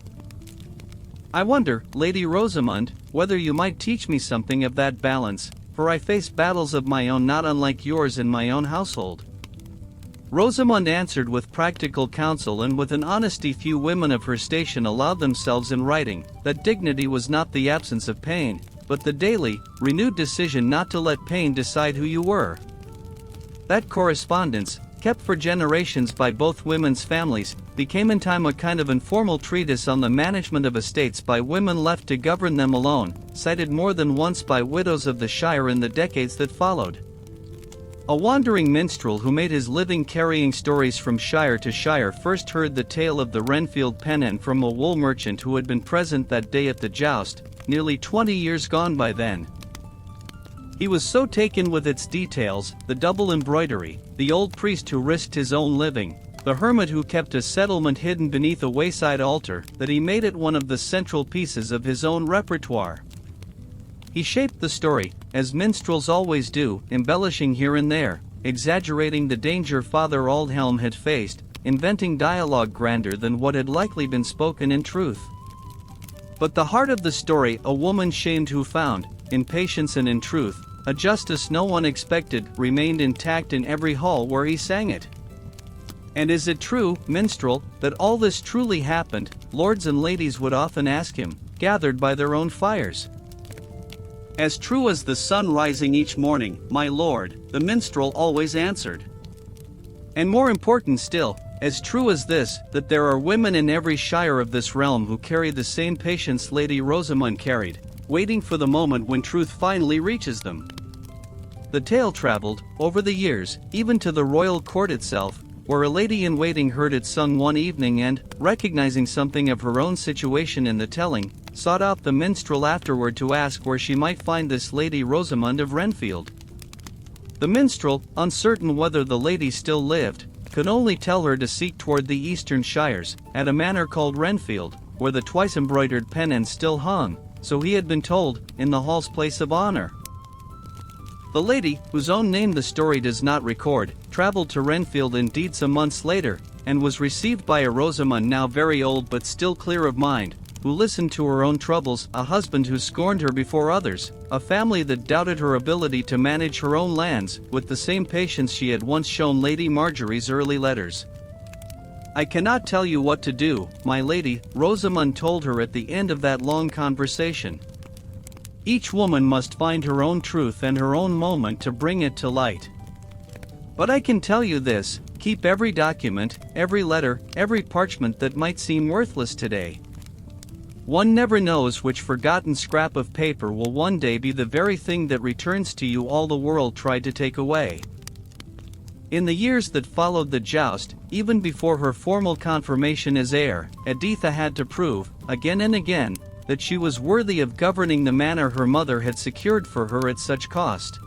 I wonder, Lady Rosamond, whether you might teach me something of that balance, for I face battles of my own not unlike yours in my own household." Rosamond answered with practical counsel and with an honesty few women of her station allowed themselves in writing, that dignity was not the absence of pain, but the daily, renewed decision not to let pain decide who you were. That correspondence, kept for generations by both women's families, became in time a kind of informal treatise on the management of estates by women left to govern them alone, cited more than once by widows of the shire in the decades that followed. A wandering minstrel who made his living carrying stories from shire to shire first heard the tale of the Renfield pennon from a wool merchant who had been present that day at the joust, nearly 20 years gone by then. He was so taken with its details, the double embroidery, the old priest who risked his own living, the hermit who kept a settlement hidden beneath a wayside altar, that he made it one of the central pieces of his own repertoire. He shaped the story, as minstrels always do, embellishing here and there, exaggerating the danger Father Aldhelm had faced, inventing dialogue grander than what had likely been spoken in truth. But the heart of the story, a woman shamed who found, in patience and in truth, a justice no one expected, remained intact in every hall where he sang it. "And is it true, minstrel, that all this truly happened?" lords and ladies would often ask him, gathered by their own fires. "As true as the sun rising each morning, my lord," the minstrel always answered. "And more important still, as true as this, that there are women in every shire of this realm who carry the same patience Lady Rosamond carried, waiting for the moment when truth finally reaches them." The tale traveled, over the years, even to the royal court itself, where a lady-in-waiting heard it sung one evening and, recognizing something of her own situation in the telling, sought out the minstrel afterward to ask where she might find this Lady Rosamond of Renfield. The minstrel, uncertain whether the lady still lived, could only tell her to seek toward the eastern shires, at a manor called Renfield, where the twice-embroidered pennon still hung, so he had been told, in the hall's place of honor. The lady, whose own name the story does not record, traveled to Renfield indeed some months later, and was received by a Rosamund now very old but still clear of mind, who listened to her own troubles, a husband who scorned her before others, a family that doubted her ability to manage her own lands, with the same patience she had once shown Lady Marjorie's early letters. "I cannot tell you what to do, my lady," Rosamund told her at the end of that long conversation. "Each woman must find her own truth and her own moment to bring it to light. But I can tell you this, keep every document, every letter, every parchment that might seem worthless today. One never knows which forgotten scrap of paper will one day be the very thing that returns to you all the world tried to take away." In the years that followed the joust, even before her formal confirmation as heir, Editha had to prove, again and again, that she was worthy of governing the manor her mother had secured for her at such cost.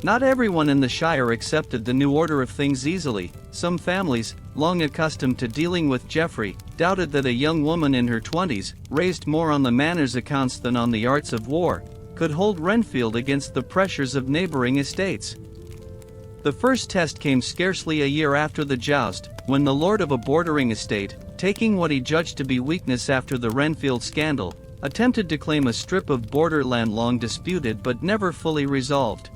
Not everyone in the Shire accepted the new order of things easily. Some families, long accustomed to dealing with Geoffrey, doubted that a young woman in her 20s, raised more on the manor's accounts than on the arts of war, could hold Renfield against the pressures of neighboring estates. The first test came scarcely a year after the joust, when the lord of a bordering estate, taking what he judged to be weakness after the Renfield scandal, attempted to claim a strip of borderland long disputed but never fully resolved.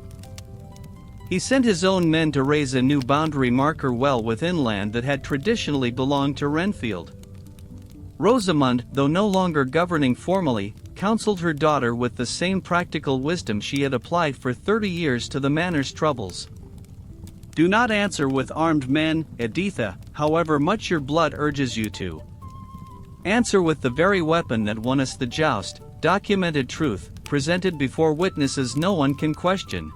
He sent his own men to raise a new boundary marker well within land that had traditionally belonged to Renfield. Rosamund, though no longer governing formally, counseled her daughter with the same practical wisdom she had applied for 30 years to the manor's troubles. "Do not answer with armed men, Editha, however much your blood urges you to. Answer with the very weapon that won us the joust, documented truth, presented before witnesses no one can question."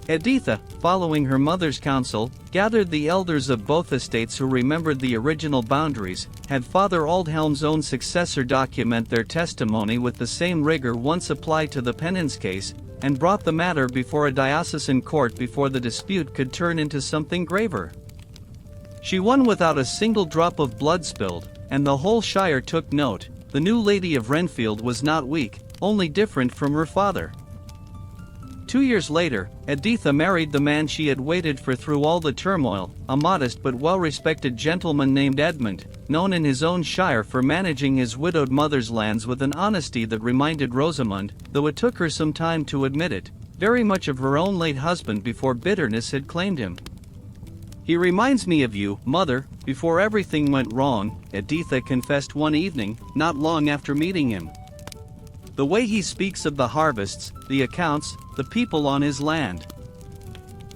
Editha, following her mother's counsel, gathered the elders of both estates who remembered the original boundaries, had Father Aldhelm's own successor document their testimony with the same rigor once applied to the penance case, and brought the matter before a diocesan court before the dispute could turn into something graver. She won without a single drop of blood spilled, and the whole Shire took note. The new Lady of Renfield was not weak, only different from her father. 2 years later, Editha married the man she had waited for through all the turmoil, a modest but well-respected gentleman named Edmund, known in his own shire for managing his widowed mother's lands with an honesty that reminded Rosamund, though it took her some time to admit it, very much of her own late husband before bitterness had claimed him. "He reminds me of you, mother, before everything went wrong," Editha confessed one evening, not long after meeting him. "The way he speaks of the harvests, the accounts, the people on his land.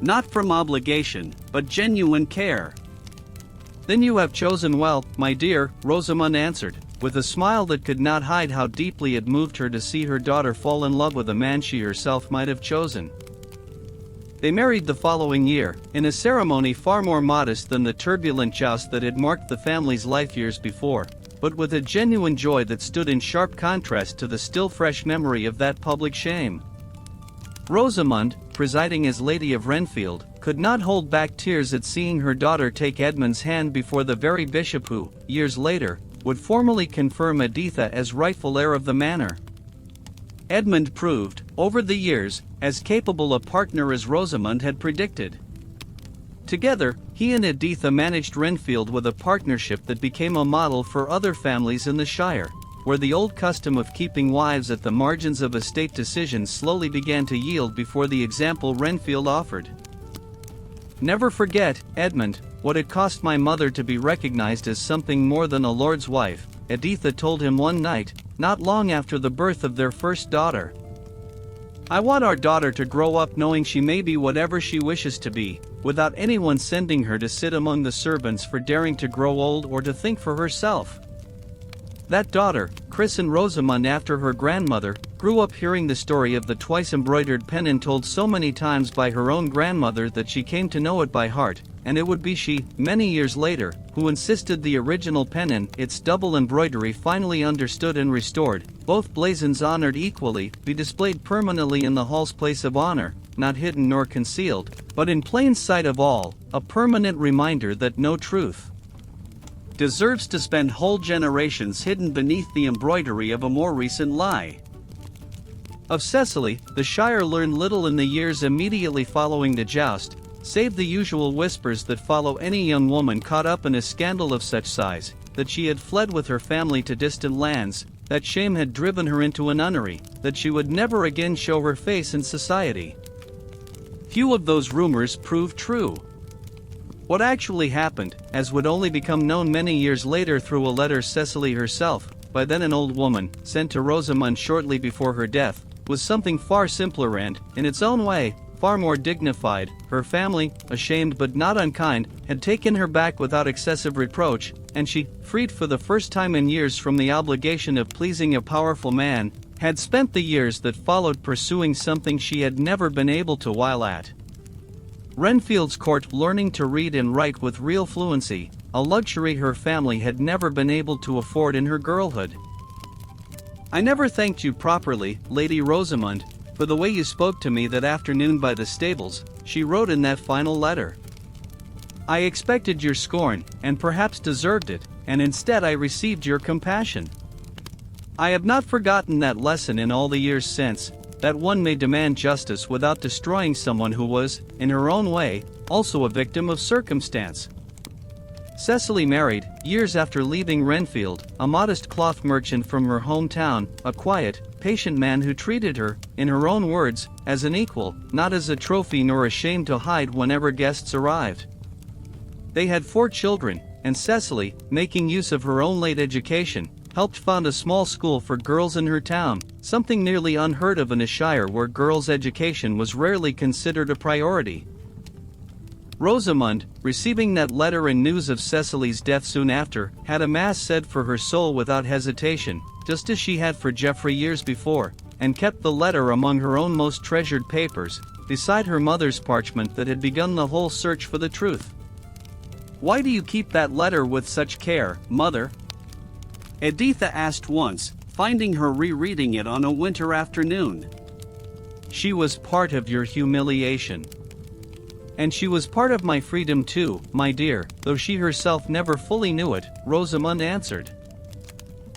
Not from obligation, but genuine care." "Then you have chosen well, my dear," Rosamund answered, with a smile that could not hide how deeply it moved her to see her daughter fall in love with a man she herself might have chosen. They married the following year, in a ceremony far more modest than the turbulent joust that had marked the family's life years before, but with a genuine joy that stood in sharp contrast to the still fresh memory of that public shame. Rosamund, presiding as Lady of Renfield, could not hold back tears at seeing her daughter take Edmund's hand before the very bishop who, years later, would formally confirm Editha as rightful heir of the manor. Edmund proved, over the years, as capable a partner as Rosamund had predicted. Together, he and Editha managed Renfield with a partnership that became a model for other families in the Shire, where the old custom of keeping wives at the margins of estate decisions slowly began to yield before the example Renfield offered. "Never forget, Edmund, what it cost my mother to be recognized as something more than a lord's wife," Editha told him one night, not long after the birth of their first daughter. "I want our daughter to grow up knowing she may be whatever she wishes to be, without anyone sending her to sit among the servants for daring to grow old or to think for herself." That daughter, christened Rosamund after her grandmother, grew up hearing the story of the twice-embroidered pennon told so many times by her own grandmother that she came to know it by heart, and it would be she, many years later, who insisted the original pennon, its double embroidery finally understood and restored, both blazons honored equally, be displayed permanently in the hall's place of honor, not hidden nor concealed, but in plain sight of all, a permanent reminder that no truth deserves to spend whole generations hidden beneath the embroidery of a more recent lie. Of Cecily, the Shire learned little in the years immediately following the joust, save the usual whispers that follow any young woman caught up in a scandal of such size, that she had fled with her family to distant lands, that shame had driven her into a nunnery, that she would never again show her face in society. Few of those rumors proved true. What actually happened, as would only become known many years later through a letter Cecily herself, by then an old woman, sent to Rosamond shortly before her death, was something far simpler and, in its own way, far more dignified. Her family, ashamed but not unkind, had taken her back without excessive reproach, and she, freed for the first time in years from the obligation of pleasing a powerful man, had spent the years that followed pursuing something she had never been able to while at Renfield's court, learning to read and write with real fluency, a luxury her family had never been able to afford in her girlhood. "I never thanked you properly, Lady Rosamond, for the way you spoke to me that afternoon by the stables," she wrote in that final letter. "I expected your scorn, and perhaps deserved it, and instead I received your compassion. I have not forgotten that lesson in all the years since, that one may demand justice without destroying someone who was, in her own way, also a victim of circumstance." Cecily married, years after leaving Renfield, a modest cloth merchant from her hometown, a quiet, patient man who treated her, in her own words, as an equal, not as a trophy nor a shame to hide whenever guests arrived. They had 4 children, and Cecily, making use of her own late education, helped found a small school for girls in her town, something nearly unheard of in a shire where girls' education was rarely considered a priority. Rosamond, receiving that letter and news of Cecily's death soon after, had a mass said for her soul without hesitation, just as she had for Geoffrey years before, and kept the letter among her own most treasured papers, beside her mother's parchment that had begun the whole search for the truth. "Why do you keep that letter with such care, Mother?" Editha asked once, finding her rereading it on a winter afternoon. "She was part of your humiliation. And she was part of my freedom too, my dear, though she herself never fully knew it," Rosamond answered.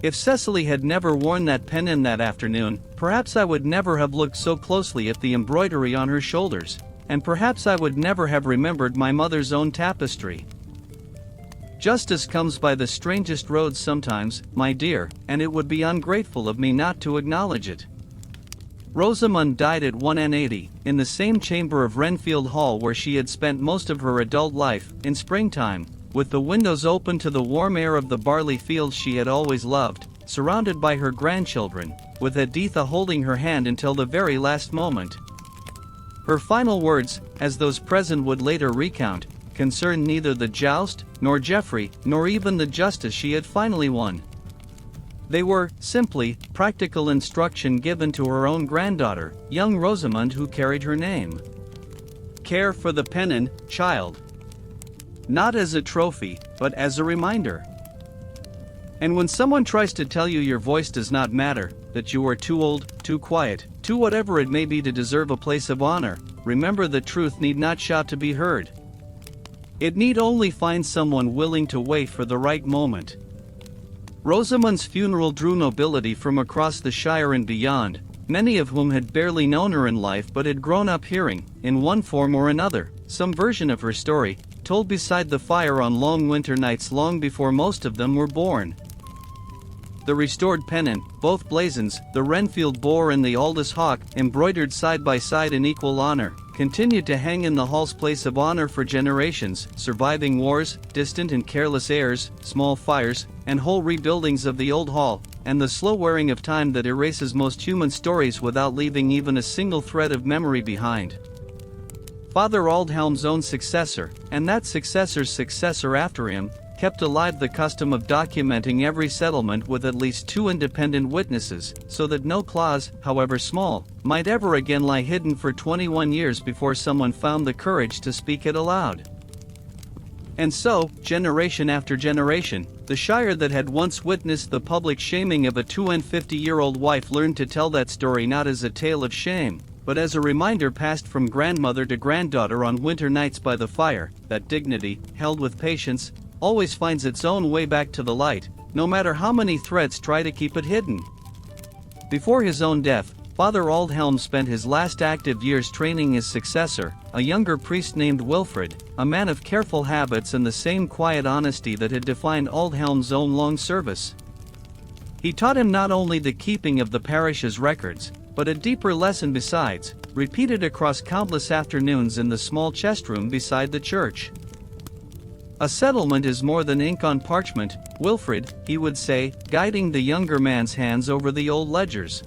"If Cecily had never worn that pennon that afternoon, perhaps I would never have looked so closely at the embroidery on her shoulders, and perhaps I would never have remembered my mother's own tapestry. Justice comes by the strangest roads sometimes, my dear, and it would be ungrateful of me not to acknowledge it." Rosamond died at 180, in the same chamber of Renfield Hall where she had spent most of her adult life, in springtime, with the windows open to the warm air of the barley fields she had always loved, surrounded by her grandchildren, with Editha holding her hand until the very last moment. Her final words, as those present would later recount, concerned neither the joust, nor Geoffrey, nor even the justice she had finally won. They were, simply, practical instruction given to her own granddaughter, young Rosamond, who carried her name. "Care for the pennon, child. Not as a trophy, but as a reminder. And when someone tries to tell you your voice does not matter, that you are too old, too quiet, too whatever it may be to deserve a place of honor, remember that truth need not shout to be heard. It need only find someone willing to wait for the right moment." Rosamond's funeral drew nobility from across the Shire and beyond, many of whom had barely known her in life but had grown up hearing, in one form or another, some version of her story, told beside the fire on long winter nights long before most of them were born. The restored pennon, both blazons, the Renfield boar and the Aldous hawk, embroidered side by side in equal honor, continued to hang in the hall's place of honor for generations, surviving wars, distant and careless airs, small fires, and whole rebuildings of the old hall, and the slow wearing of time that erases most human stories without leaving even a single thread of memory behind. Father Aldhelm's own successor, and that successor's successor after him, kept alive the custom of documenting every settlement with at least 2 independent witnesses, so that no clause, however small, might ever again lie hidden for 21 years before someone found the courage to speak it aloud. And so, generation after generation, the shire that had once witnessed the public shaming of a 250-year-old wife learned to tell that story not as a tale of shame, but as a reminder passed from grandmother to granddaughter on winter nights by the fire, that dignity, held with patience, always finds its own way back to the light, no matter how many threats try to keep it hidden. Before his own death, Father Aldhelm spent his last active years training his successor, a younger priest named Wilfrid, a man of careful habits and the same quiet honesty that had defined Aldhelm's own long service. He taught him not only the keeping of the parish's records, but a deeper lesson besides, repeated across countless afternoons in the small chest room beside the church. A settlement is more than ink on parchment, Wilfrid, he would say, guiding the younger man's hands over the old ledgers.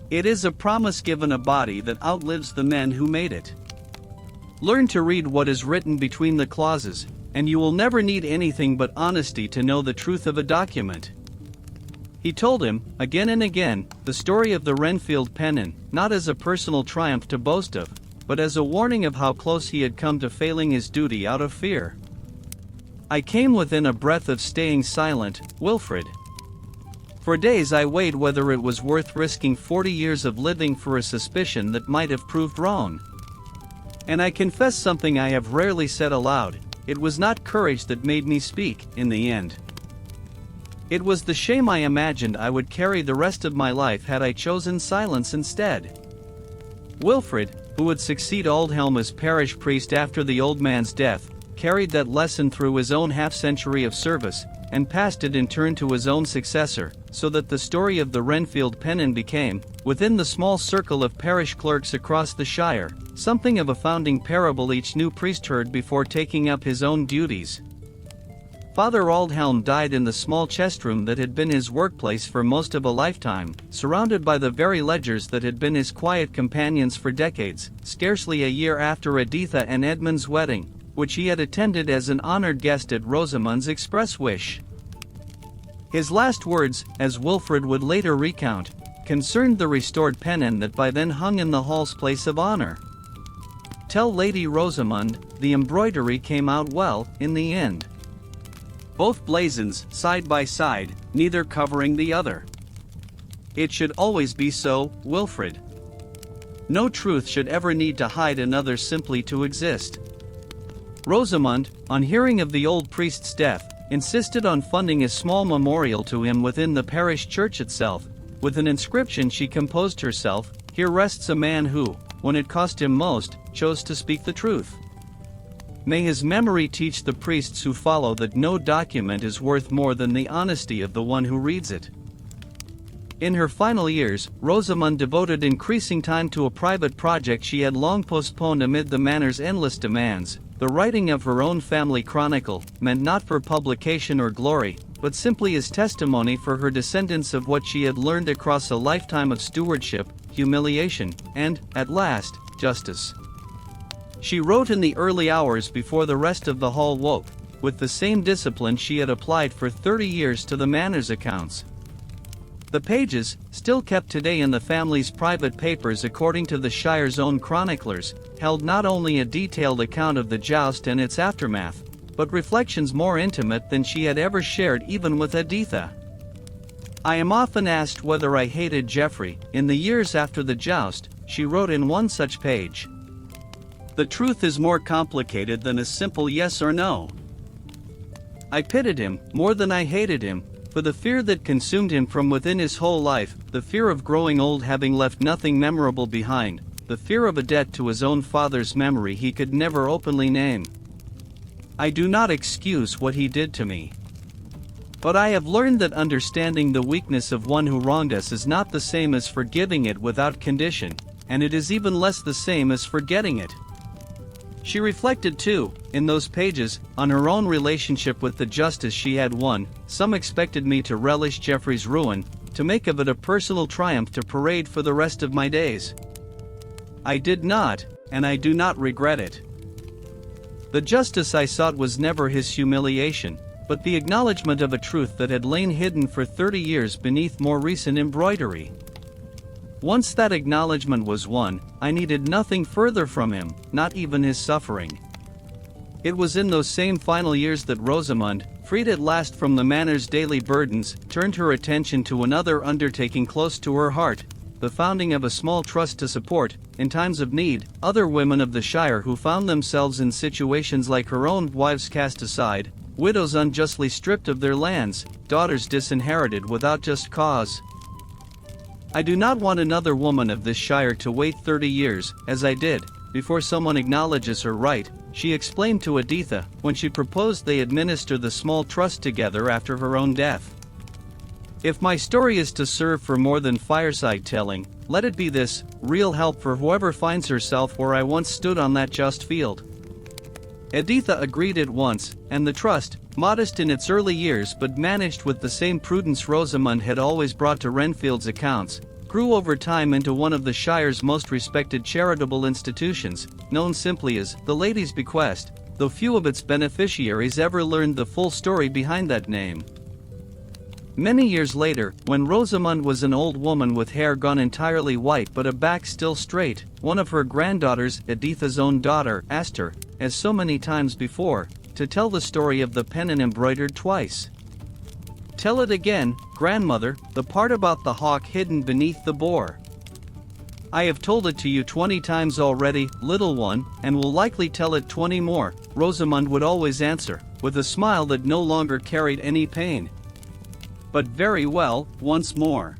It is a promise given a body that outlives the men who made it. Learn to read what is written between the clauses, and you will never need anything but honesty to know the truth of a document. He told him, again and again, the story of the Renfield pennon, not as a personal triumph to boast of, but as a warning of how close he had come to failing his duty out of fear. I came within a breath of staying silent, Wilfrid. For days I weighed whether it was worth risking 40 years of living for a suspicion that might have proved wrong. And I confess something I have rarely said aloud, it was not courage that made me speak, in the end. It was the shame I imagined I would carry the rest of my life had I chosen silence instead. Wilfrid, who would succeed Aldhelm as parish priest after the old man's death, carried that lesson through his own half-century of service, and passed it in turn to his own successor, so that the story of the Renfield pennon became, within the small circle of parish clerks across the shire, something of a founding parable each new priest heard before taking up his own duties. Father Aldhelm died in the small chest room that had been his workplace for most of a lifetime, surrounded by the very ledgers that had been his quiet companions for decades, scarcely a year after Editha and Edmund's wedding, which he had attended as an honored guest at Rosamund's express wish. His last words, as Wilfrid would later recount, concerned the restored pennon that by then hung in the hall's place of honor. Tell Lady Rosamund, the embroidery came out well, in the end. Both blazons, side by side, neither covering the other. It should always be so, Wilfrid. No truth should ever need to hide another simply to exist. Rosamund, on hearing of the old priest's death, insisted on funding a small memorial to him within the parish church itself. With an inscription she composed herself, "Here rests a man who, when it cost him most, chose to speak the truth." May his memory teach the priests who follow that no document is worth more than the honesty of the one who reads it. In her final years, Rosamund devoted increasing time to a private project she had long postponed amid the manor's endless demands. The writing of her own family chronicle, meant not for publication or glory, but simply as testimony for her descendants of what she had learned across a lifetime of stewardship, humiliation, and, at last, justice. She wrote in the early hours before the rest of the hall woke, with the same discipline she had applied for 30 years to the manor's accounts. The pages, still kept today in the family's private papers according to the shire's own chroniclers, held not only a detailed account of the joust and its aftermath, but reflections more intimate than she had ever shared even with Editha. I am often asked whether I hated Geoffrey. In the years after the joust, she wrote in one such page. The truth is more complicated than a simple yes or no. I pitied him, more than I hated him, for the fear that consumed him from within his whole life, the fear of growing old having left nothing memorable behind, the fear of a debt to his own father's memory he could never openly name. I do not excuse what he did to me. But I have learned that understanding the weakness of one who wronged us is not the same as forgiving it without condition, and it is even less the same as forgetting it. She reflected too, in those pages, on her own relationship with the justice she had won. Some expected me to relish Geoffrey's ruin, to make of it a personal triumph to parade for the rest of my days. I did not, and I do not regret it. The justice I sought was never his humiliation, but the acknowledgement of a truth that had lain hidden for 30 years beneath more recent embroidery. Once that acknowledgement was won, I needed nothing further from him, not even his suffering. It was in those same final years that Rosamund, freed at last from the manor's daily burdens, turned her attention to another undertaking close to her heart, the founding of a small trust to support, in times of need, other women of the Shire who found themselves in situations like her own, wives cast aside, widows unjustly stripped of their lands, daughters disinherited without just cause. I do not want another woman of this Shire to wait 30 years, as I did, before someone acknowledges her right, she explained to Editha, when she proposed they administer the small trust together after her own death. If my story is to serve for more than fireside telling, let it be this, real help for whoever finds herself where I once stood on that just field. Editha agreed at once, and the trust, modest in its early years but managed with the same prudence Rosamund had always brought to Renfield's accounts, grew over time into one of the Shire's most respected charitable institutions, known simply as the Lady's Bequest, though few of its beneficiaries ever learned the full story behind that name. Many years later, when Rosamund was an old woman with hair gone entirely white but a back still straight, one of her granddaughters, Editha's own daughter, asked her, as so many times before, to tell the story of the pennon embroidered twice. "Tell it again, grandmother, the part about the hawk hidden beneath the boar." "I have told it to you 20 times already, little one, and will likely tell it 20 more, Rosamund would always answer, with a smile that no longer carried any pain. "But very well, once more.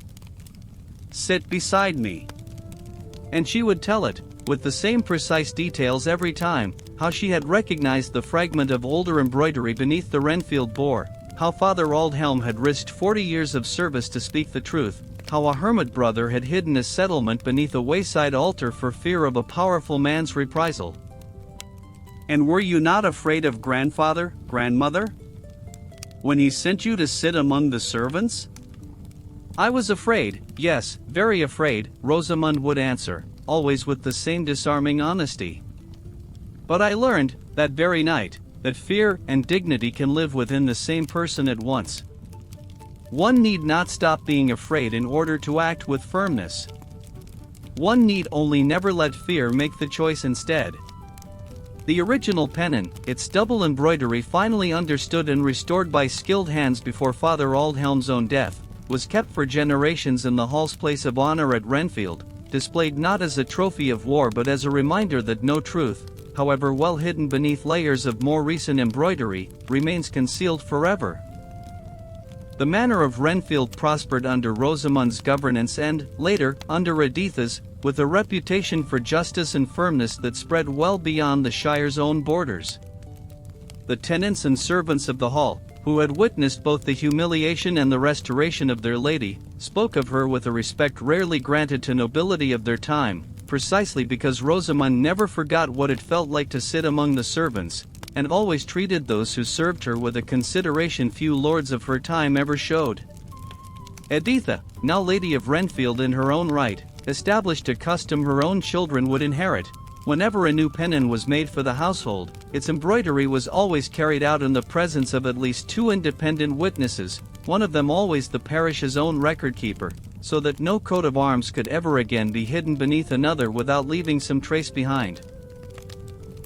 Sit beside me." And she would tell it, with the same precise details every time, how she had recognized the fragment of older embroidery beneath the Renfield boar, how Father Aldhelm had risked 40 years of service to speak the truth, how a hermit brother had hidden a settlement beneath a wayside altar for fear of a powerful man's reprisal. "And were you not afraid of grandfather, grandmother? When he sent you to sit among the servants?" "I was afraid, yes, very afraid," Rosamund would answer, always with the same disarming honesty. "But I learned, that very night, that fear and dignity can live within the same person at once. One need not stop being afraid in order to act with firmness. One need only never let fear make the choice instead." The original pennon, its double embroidery finally understood and restored by skilled hands before Father Aldhelm's own death, was kept for generations in the Hall's place of honor at Renfield, displayed not as a trophy of war but as a reminder that no truth, however well hidden beneath layers of more recent embroidery, remains concealed forever. The manor of Renfield prospered under Rosamund's governance and, later, under Editha's, with a reputation for justice and firmness that spread well beyond the Shire's own borders. The tenants and servants of the Hall, who had witnessed both the humiliation and the restoration of their lady, spoke of her with a respect rarely granted to nobility of their time, precisely because Rosamund never forgot what it felt like to sit among the servants, and always treated those who served her with a consideration few lords of her time ever showed. Editha, now Lady of Renfield in her own right, established a custom her own children would inherit. Whenever a new pennon was made for the household, its embroidery was always carried out in the presence of at least 2 independent witnesses, one of them always the parish's own record keeper, so that no coat of arms could ever again be hidden beneath another without leaving some trace behind.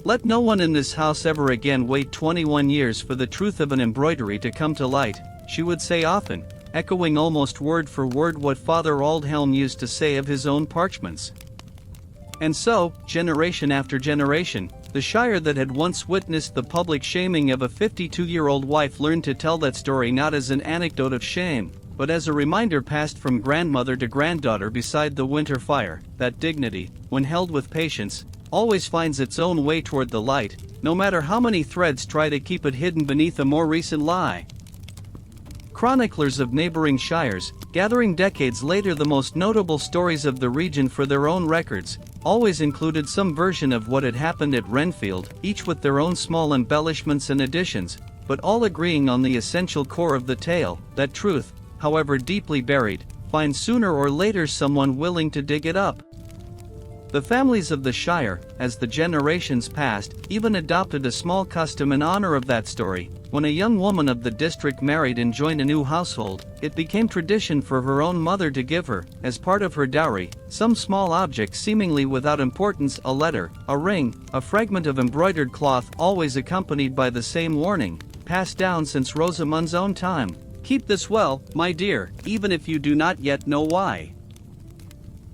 "Let no one in this house ever again wait 21 years for the truth of an embroidery to come to light," she would say often, echoing almost word for word what Father Aldhelm used to say of his own parchments. And so, generation after generation, the Shire that had once witnessed the public shaming of a 52-year-old wife learned to tell that story not as an anecdote of shame, but as a reminder passed from grandmother to granddaughter beside the winter fire, that dignity, when held with patience, always finds its own way toward the light, no matter how many threads try to keep it hidden beneath a more recent lie. Chroniclers of neighboring shires, gathering decades later the most notable stories of the region for their own records, always included some version of what had happened at Renfield, each with their own small embellishments and additions, but all agreeing on the essential core of the tale, that truth, however deeply buried, finds sooner or later someone willing to dig it up. The families of the Shire, as the generations passed, even adopted a small custom in honor of that story, when a young woman of the district married and joined a new household, it became tradition for her own mother to give her, as part of her dowry, some small object seemingly without importance: a letter, a ring, a fragment of embroidered cloth, always accompanied by the same warning, passed down since Rosamund's own time: "Keep this well, my dear, even if you do not yet know why."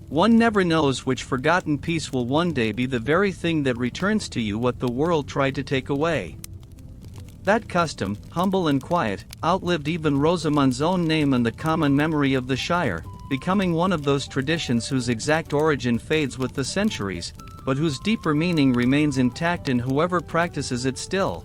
One never knows which forgotten piece will one day be the very thing that returns to you what the world tried to take away. That custom, humble and quiet, outlived even Rosamund's own name and the common memory of the Shire, becoming one of those traditions whose exact origin fades with the centuries, but whose deeper meaning remains intact in whoever practices it still.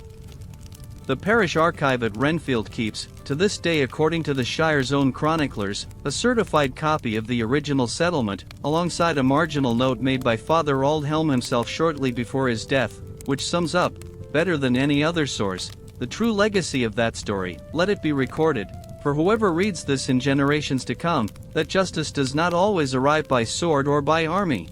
The parish archive at Renfield keeps, to this day according to the Shire's own chroniclers, a certified copy of the original settlement, alongside a marginal note made by Father Aldhelm himself shortly before his death, which sums up, better than any other source, the true legacy of that story. Let it be recorded, for whoever reads this in generations to come, that justice does not always arrive by sword or by army.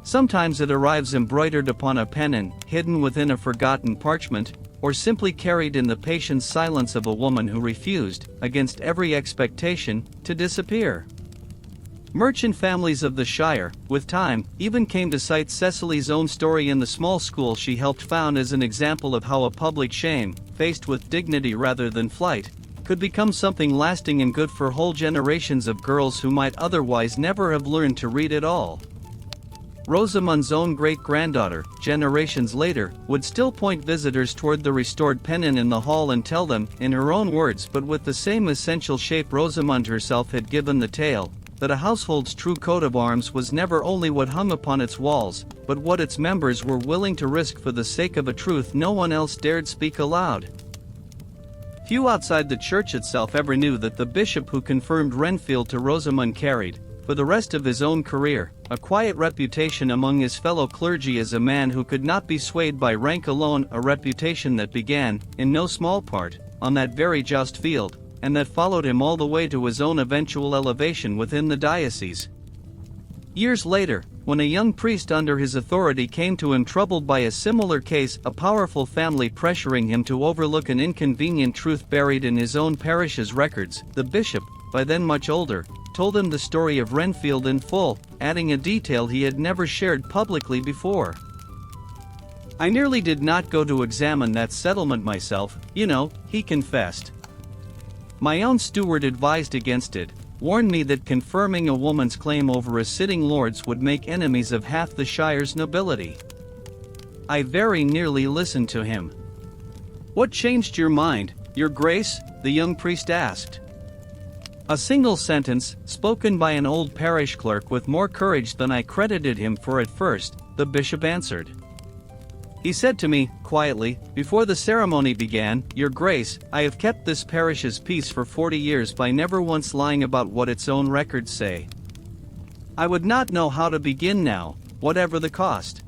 Sometimes it arrives embroidered upon a pennon, hidden within a forgotten parchment, or simply carried in the patient silence of a woman who refused, against every expectation, to disappear. Merchant families of the Shire, with time, even came to cite Cecily's own story in the small school she helped found as an example of how a public shame, faced with dignity rather than flight, could become something lasting and good for whole generations of girls who might otherwise never have learned to read at all. Rosamund's own great-granddaughter, generations later, would still point visitors toward the restored pennon in the hall and tell them, in her own words but with the same essential shape Rosamund herself had given the tale, that a household's true coat of arms was never only what hung upon its walls, but what its members were willing to risk for the sake of a truth no one else dared speak aloud. Few outside the church itself ever knew that the bishop who confirmed Renfield to Rosamund carried, for the rest of his own career, a quiet reputation among his fellow clergy as a man who could not be swayed by rank alone, a reputation that began, in no small part, on that very just field, and that followed him all the way to his own eventual elevation within the diocese. Years later, when a young priest under his authority came to him troubled by a similar case, a powerful family pressuring him to overlook an inconvenient truth buried in his own parish's records, the bishop, by then much older, told him the story of Renfield in full, adding a detail he had never shared publicly before. "I nearly did not go to examine that settlement myself, you know," he confessed. "My own steward advised against it, warned me that confirming a woman's claim over a sitting lord's would make enemies of half the Shire's nobility. I very nearly listened to him." "What changed your mind, your grace?" the young priest asked. "A single sentence, spoken by an old parish clerk with more courage than I credited him for at first," the bishop answered. "He said to me, quietly, before the ceremony began, 'Your Grace, I have kept this parish's peace for 40 years by never once lying about what its own records say. I would not know how to begin now, whatever the cost.'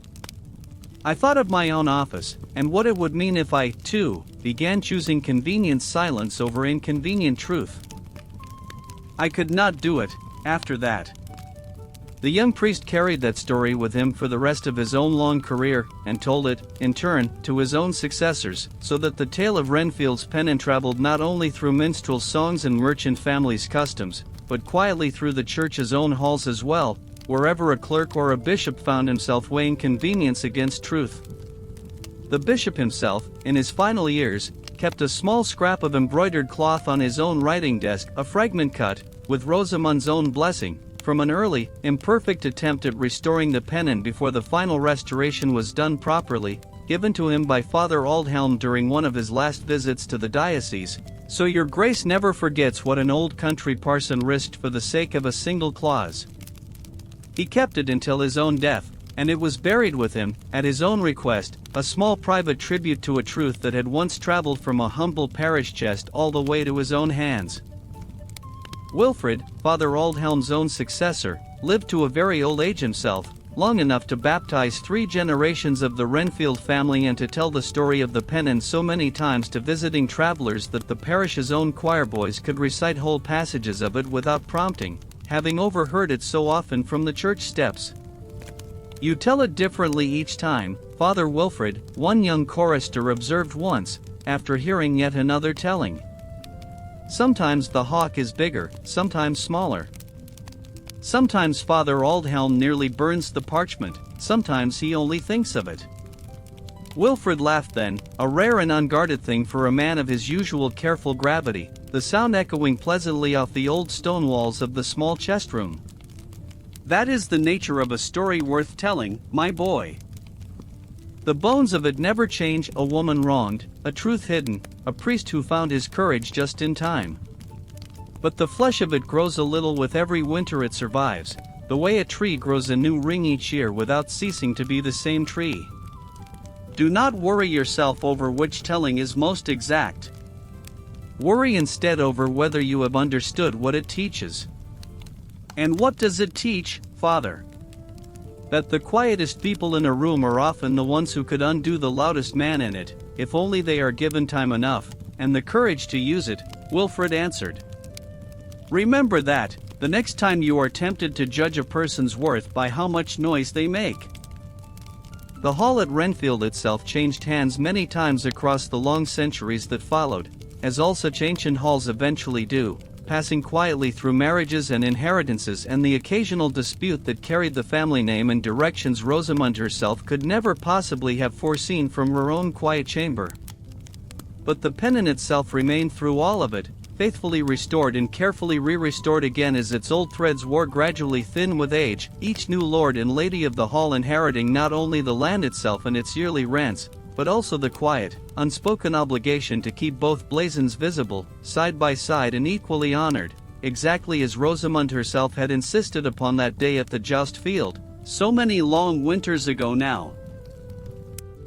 I thought of my own office, and what it would mean if I, too, began choosing convenient silence over inconvenient truth. I could not do it, after that." The young priest carried that story with him for the rest of his own long career, and told it, in turn, to his own successors, so that the tale of Renfield's pennon traveled not only through minstrel songs and merchant families' customs, but quietly through the church's own halls as well, wherever a clerk or a bishop found himself weighing convenience against truth. The bishop himself, in his final years, kept a small scrap of embroidered cloth on his own writing desk, a fragment cut, with Rosamund's own blessing, from an early, imperfect attempt at restoring the pennon before the final restoration was done properly, given to him by Father Aldhelm during one of his last visits to the diocese. "So your grace never forgets what an old country parson risked for the sake of a single clause." He kept it until his own death, and it was buried with him, at his own request, a small private tribute to a truth that had once traveled from a humble parish chest all the way to his own hands. Wilfrid, Father Aldhelm's own successor, lived to a very old age himself, long enough to baptize 3 generations of the Renfield family and to tell the story of the pennon so many times to visiting travelers that the parish's own choirboys could recite whole passages of it without prompting, having overheard it so often from the church steps. "You tell it differently each time, Father Wilfrid," one young chorister observed once, after hearing yet another telling. Sometimes the hawk is bigger, sometimes smaller. Sometimes Father Aldhelm nearly burns the parchment, sometimes he only thinks of it. Wilfred laughed then, a rare and unguarded thing for a man of his usual careful gravity, the sound echoing pleasantly off the old stone walls of the small chest room. That is the nature of a story worth telling, my boy. The bones of it never change, a woman wronged, a truth hidden, a priest who found his courage just in time. But the flesh of it grows a little with every winter it survives, the way a tree grows a new ring each year without ceasing to be the same tree. Do not worry yourself over which telling is most exact. Worry instead over whether you have understood what it teaches. And what does it teach, Father? That the quietest people in a room are often the ones who could undo the loudest man in it, if only they are given time enough, and the courage to use it, Wilfred answered. Remember that, the next time you are tempted to judge a person's worth by how much noise they make. The hall at Renfield itself changed hands many times across the long centuries that followed, as all such ancient halls eventually do, passing quietly through marriages and inheritances and the occasional dispute that carried the family name in directions Rosamund herself could never possibly have foreseen from her own quiet chamber. But the pennon itself remained through all of it, faithfully restored and carefully re-restored again as its old threads wore gradually thin with age, each new lord and lady of the hall inheriting not only the land itself and its yearly rents, but also the quiet, unspoken obligation to keep both blazons visible, side by side and equally honored, exactly as Rosamund herself had insisted upon that day at the joust field, so many long winters ago now.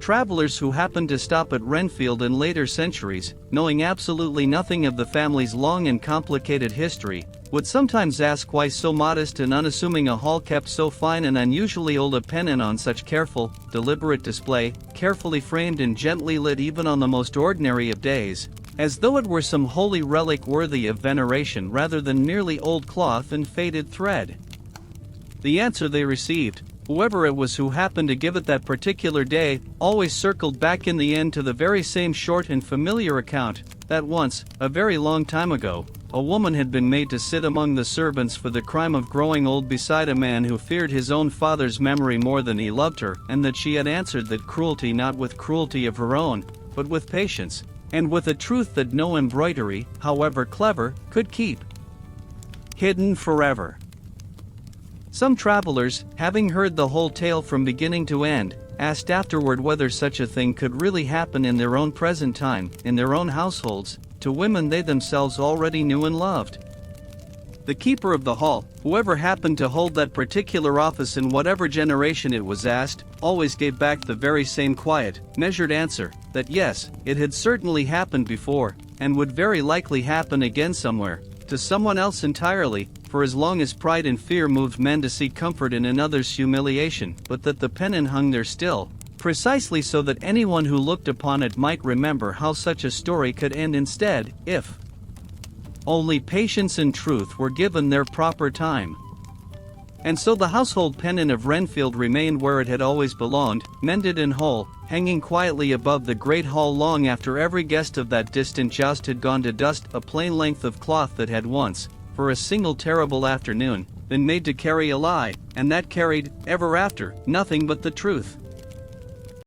Travelers who happened to stop at Renfield in later centuries, knowing absolutely nothing of the family's long and complicated history, would sometimes ask why so modest and unassuming a hall kept so fine and unusually old a pennon on such careful, deliberate display, carefully framed and gently lit even on the most ordinary of days, as though it were some holy relic worthy of veneration rather than merely old cloth and faded thread. The answer they received, whoever it was who happened to give it that particular day, always circled back in the end to the very same short and familiar account, that once, a very long time ago, a woman had been made to sit among the servants for the crime of growing old beside a man who feared his own father's memory more than he loved her, and that she had answered that cruelty not with cruelty of her own, but with patience, and with a truth that no embroidery, however clever, could keep hidden forever. Some travelers, having heard the whole tale from beginning to end, asked afterward whether such a thing could really happen in their own present time, in their own households, to women they themselves already knew and loved. The keeper of the hall, whoever happened to hold that particular office in whatever generation it was asked, always gave back the very same quiet, measured answer, that yes, it had certainly happened before, and would very likely happen again somewhere, to someone else entirely, for as long as pride and fear moved men to seek comfort in another's humiliation, but that the pennon hung there still, precisely so that anyone who looked upon it might remember how such a story could end instead, if only patience and truth were given their proper time. And so the household pennon of Renfield remained where it had always belonged, mended and whole, hanging quietly above the great hall long after every guest of that distant joust had gone to dust, a plain length of cloth that had once, for a single terrible afternoon, been made to carry a lie, and that carried, ever after, nothing but the truth.